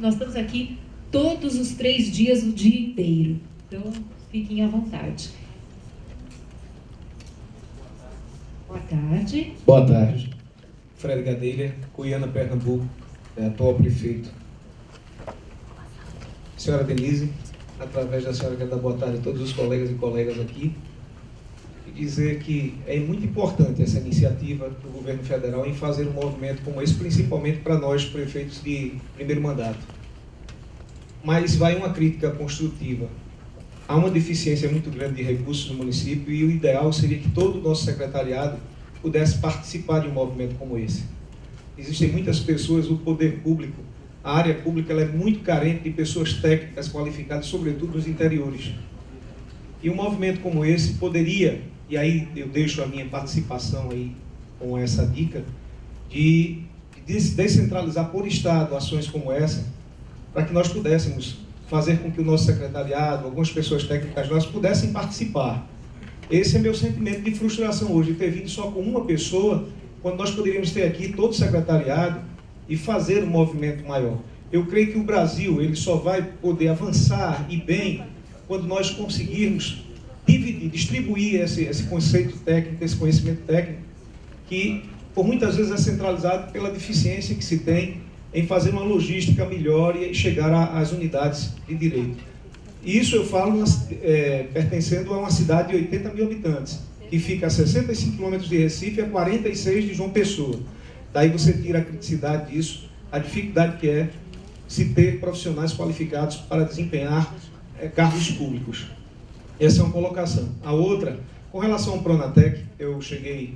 nós estamos aqui todos os 3 dias, o dia inteiro. Então, fiquem à vontade. Boa tarde. Boa tarde. Fred Gadelha, Goiânia, Pernambuco, atual prefeito. Senhora Denise, através da senhora, quero dar boa tarde a todos os colegas e colegas aqui. E dizer que é muito importante essa iniciativa do governo federal em fazer um movimento como esse, principalmente para nós, prefeitos de primeiro mandato. Mas vai uma crítica construtiva. Há uma deficiência muito grande de recursos no município e o ideal seria que todo o nosso secretariado pudesse participar de um movimento como esse. Existem muitas pessoas, o poder público, a área pública, ela é muito carente de pessoas técnicas qualificadas, sobretudo nos interiores. E um movimento como esse poderia, e aí eu deixo a minha participação aí com essa dica, de descentralizar por estado ações como essa, para que nós pudéssemos fazer com que o nosso secretariado, algumas pessoas técnicas nós pudessem participar. Esse é meu sentimento de frustração hoje, de ter vindo só com uma pessoa, quando nós poderíamos ter aqui todo o secretariado e fazer um movimento maior. Eu creio que o Brasil ele só vai poder avançar e bem quando nós conseguirmos distribuir esse conceito técnico, esse conhecimento técnico, que por muitas vezes é centralizado pela deficiência que se tem em fazer uma logística melhor e chegar às unidades de direito. E isso eu falo pertencendo a uma cidade de 80 mil habitantes, que fica a 65 quilômetros de Recife e a 46 de João Pessoa. Daí você tira a criticidade disso, a dificuldade que é se ter profissionais qualificados para desempenhar cargos públicos. Essa é uma colocação. A outra, com relação ao Pronatec, eu cheguei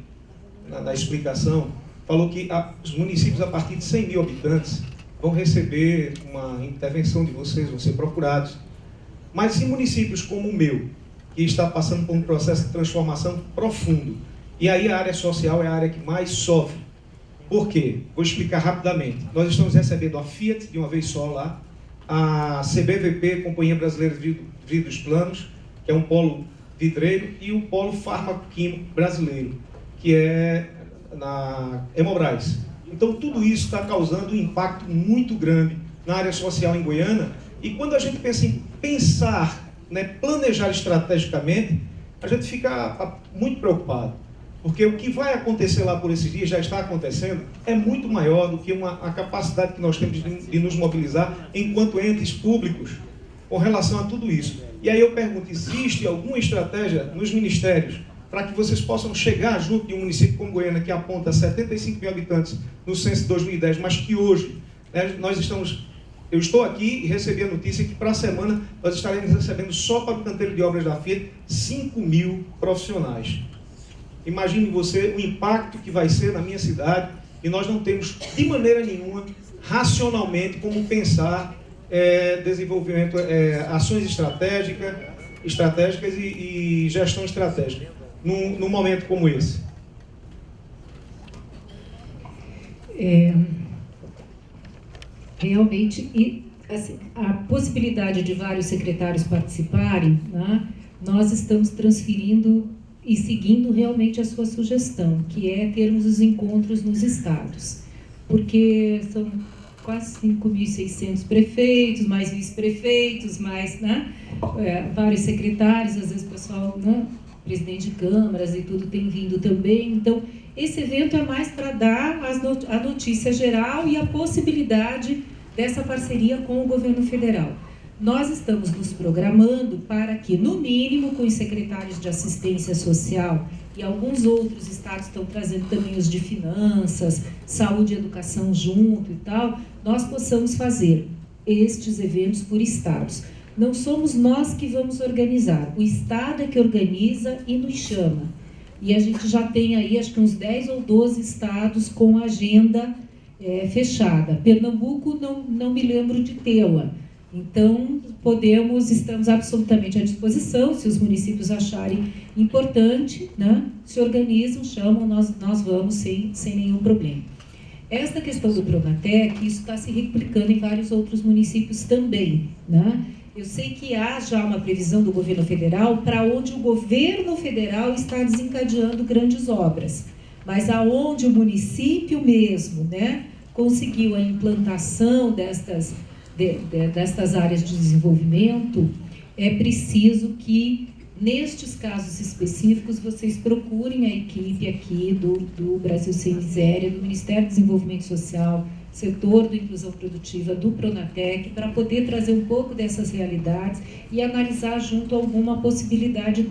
na explicação, falou que os municípios a partir de 100 mil habitantes vão receber uma intervenção de vocês, vão ser procurados. Mas em municípios como o meu, que está passando por um processo de transformação profundo, e aí a área social é a área que mais sofre. Por quê? Vou explicar rapidamente. Nós estamos recebendo a Fiat de uma vez só lá, a CBVP, Companhia Brasileira de Vidros Planos, que é um polo vidreiro, e o polo farmacoquímico brasileiro, que é na Hemobras. Então tudo isso está causando um impacto muito grande na área social em Goiânia, e quando a gente pensa em planejar estrategicamente, a gente fica muito preocupado, porque o que vai acontecer lá por esses dias, já está acontecendo, é muito maior do que a capacidade que nós temos de nos mobilizar enquanto entes públicos com relação a tudo isso. E aí eu pergunto, existe alguma estratégia nos ministérios para que vocês possam chegar junto de um município como Goiânia, que aponta 75 mil habitantes no censo de 2010, mas que hoje eu estou aqui e recebi a notícia que para a semana nós estaremos recebendo só para o canteiro de obras da Fiat 5 mil profissionais. Imagine você o impacto que vai ser na minha cidade, e nós não temos de maneira nenhuma racionalmente como pensar desenvolvimento, ações estratégicas e gestão estratégica. num momento como esse? Realmente, e assim, a possibilidade de vários secretários participarem, né, nós estamos transferindo e seguindo realmente a sua sugestão, que é termos os encontros nos estados, porque são quase 5.600 prefeitos, mais vice-prefeitos, mais, né, vários secretários, às vezes o pessoal, né, presidente de câmaras e tudo tem vindo também. Então, esse evento é mais para dar a notícia geral e a possibilidade dessa parceria com o governo federal. Nós estamos nos programando para que, no mínimo, com os secretários de assistência social e alguns outros estados estão trazendo também os de finanças, saúde e educação junto e tal, nós possamos fazer estes eventos por estados. Não somos nós que vamos organizar, o estado é que organiza e nos chama. E a gente já tem aí, acho que uns 10 ou 12 estados com agenda fechada. Pernambuco, não me lembro de tê-la. Então, estamos absolutamente à disposição, se os municípios acharem importante, né, se organizam, chamam, nós vamos sem nenhum problema. Esta questão do Pronatec, isso está se replicando em vários outros municípios também, né? Eu sei que há já uma previsão do governo federal para onde o governo federal está desencadeando grandes obras, mas aonde o município mesmo, né, conseguiu a implantação destas áreas de desenvolvimento, é preciso que, nestes casos específicos, vocês procurem a equipe aqui do Brasil Sem Miséria, do Ministério do Desenvolvimento Social, setor da inclusão produtiva, do Pronatec, para poder trazer um pouco dessas realidades e analisar junto alguma possibilidade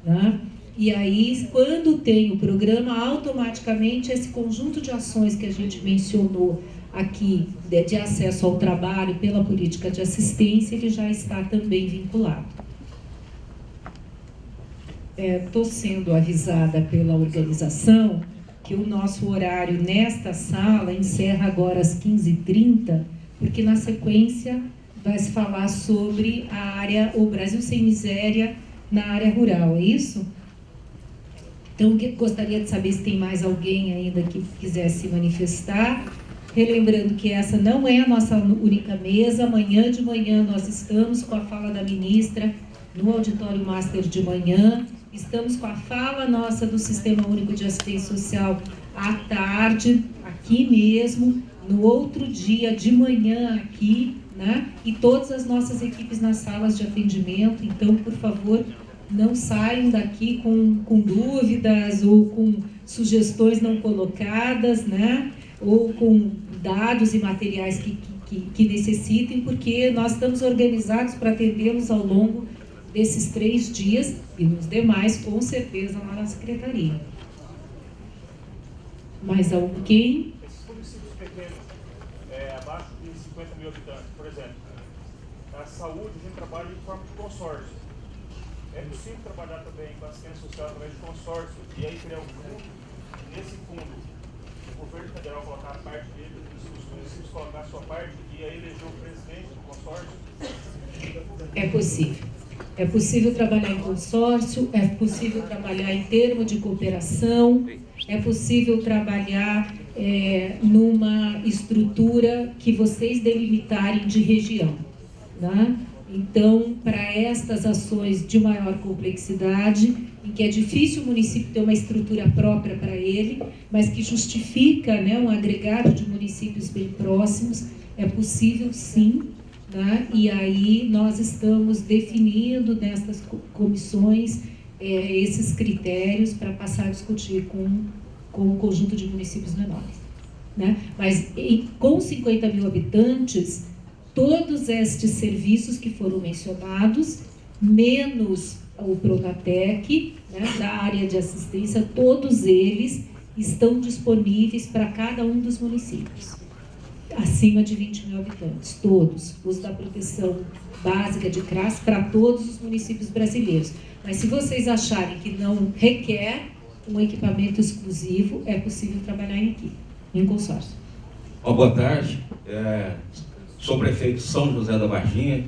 né? E aí, quando tem o programa, automaticamente esse conjunto de ações que a gente mencionou aqui, de acesso ao trabalho pela política de assistência, ele já está também vinculado. Estou sendo avisada pela organização que o nosso horário nesta sala encerra agora às 15h30, porque na sequência vai se falar sobre o Brasil Sem Miséria na área rural, é isso? Então, gostaria de saber se tem mais alguém ainda que quisesse se manifestar. Relembrando que essa não é a nossa única mesa, amanhã de manhã nós estamos com a fala da ministra no Auditório Master de manhã, estamos com a fala nossa do Sistema Único de Assistência Social à tarde, aqui mesmo, no outro dia de manhã aqui, né? E todas as nossas equipes nas salas de atendimento. Então, por favor, não saiam daqui com dúvidas ou com sugestões não colocadas, né? Ou com dados e materiais que necessitem, porque nós estamos organizados para atendê-los ao longo desses 3 dias e nos demais, com certeza, lá na Secretaria. Mais alguém? Esses municípios pequenos, abaixo de 50 mil habitantes, por exemplo, a saúde a gente trabalha em forma de consórcio. É possível trabalhar também com assistência social através de consórcio e aí criar um fundo. Nesse fundo, o governo federal colocar a parte dele, os municípios colocar a sua parte e aí eleger o presidente do consórcio? É possível. É possível trabalhar em consórcio, é possível trabalhar em termo de cooperação, é possível trabalhar numa estrutura que vocês delimitarem de região, né? Então, para estas ações de maior complexidade, em que é difícil o município ter uma estrutura própria para ele, mas que justifica, né, um agregado de municípios bem próximos, é possível sim, né? E aí nós estamos definindo nestas comissões esses critérios para passar a discutir com o conjunto de municípios menores, né? Mas com 50 mil habitantes, todos estes serviços que foram mencionados, menos o Pronatec, né, da área de assistência, todos eles estão disponíveis para cada um dos municípios, acima de 20 mil habitantes, todos. Os da proteção básica de CRAS para todos os municípios brasileiros. Mas se vocês acharem que não requer um equipamento exclusivo, é possível trabalhar em equipe, em consórcio. Boa tarde. Sou prefeito de São José da Varginha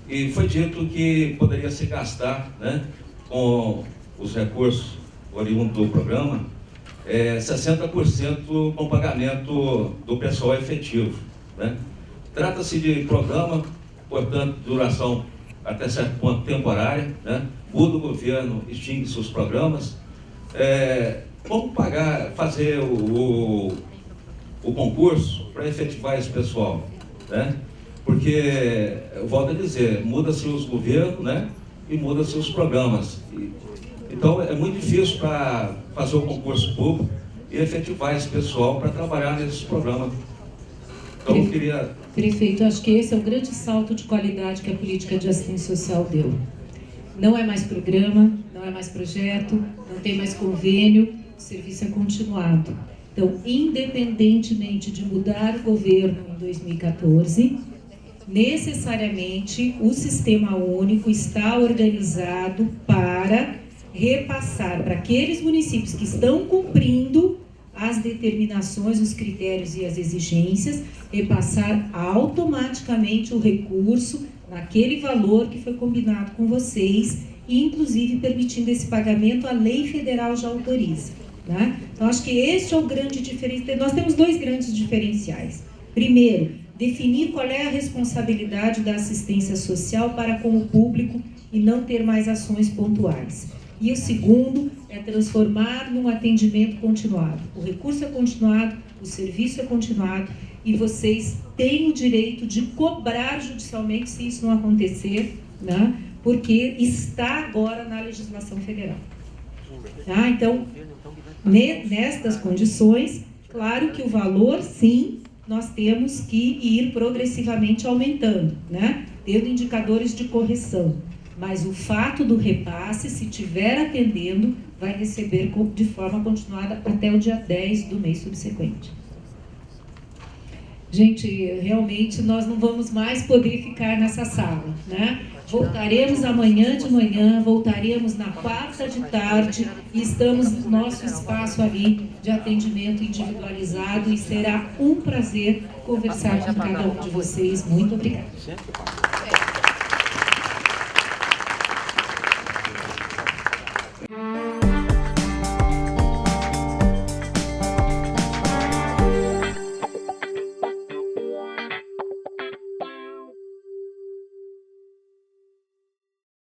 e foi dito que poderia se gastar, né, com os recursos oriundos do programa, 60% com pagamento do pessoal efetivo, né? Trata-se de programa, portanto, duração até certo ponto temporária, né? Muda o governo, extingue seus programas. Como fazer o concurso para efetivar esse pessoal, né? Porque, eu volto a dizer, muda-se os governos, né? E muda-se os programas. Então, é muito difícil para fazer o concurso público e efetivar esse pessoal para trabalhar nesses programas. Então, eu queria... Prefeito, acho que esse é o grande salto de qualidade que a política de assistência social deu. Não é mais programa, não é mais projeto, não tem mais convênio, o serviço é continuado. Então, independentemente de mudar o governo em 2014, necessariamente o Sistema Único está organizado para repassar para aqueles municípios que estão cumprindo as determinações, os critérios e as exigências, repassar automaticamente o recurso naquele valor que foi combinado com vocês, e inclusive permitindo esse pagamento, a lei federal já autoriza, né? Então, acho que este é o grande diferencial. Nós temos dois grandes diferenciais. Primeiro, definir qual é a responsabilidade da assistência social para com o público e não ter mais ações pontuais. E o segundo é transformar num atendimento continuado. O recurso é continuado, o serviço é continuado, e vocês têm o direito de cobrar judicialmente se isso não acontecer, né? Porque está agora na legislação federal. Tá? Então, nestas condições, claro que o valor, sim, nós temos que ir progressivamente aumentando, né? Tendo indicadores de correção. Mas o fato do repasse, se estiver atendendo, vai receber de forma continuada até o dia 10 do mês subsequente. Gente, realmente nós não vamos mais poder ficar nessa sala, né? Voltaremos amanhã de manhã, voltaremos na quarta de tarde e estamos no nosso espaço ali de atendimento individualizado, e será um prazer conversar com cada um de vocês. Muito obrigada.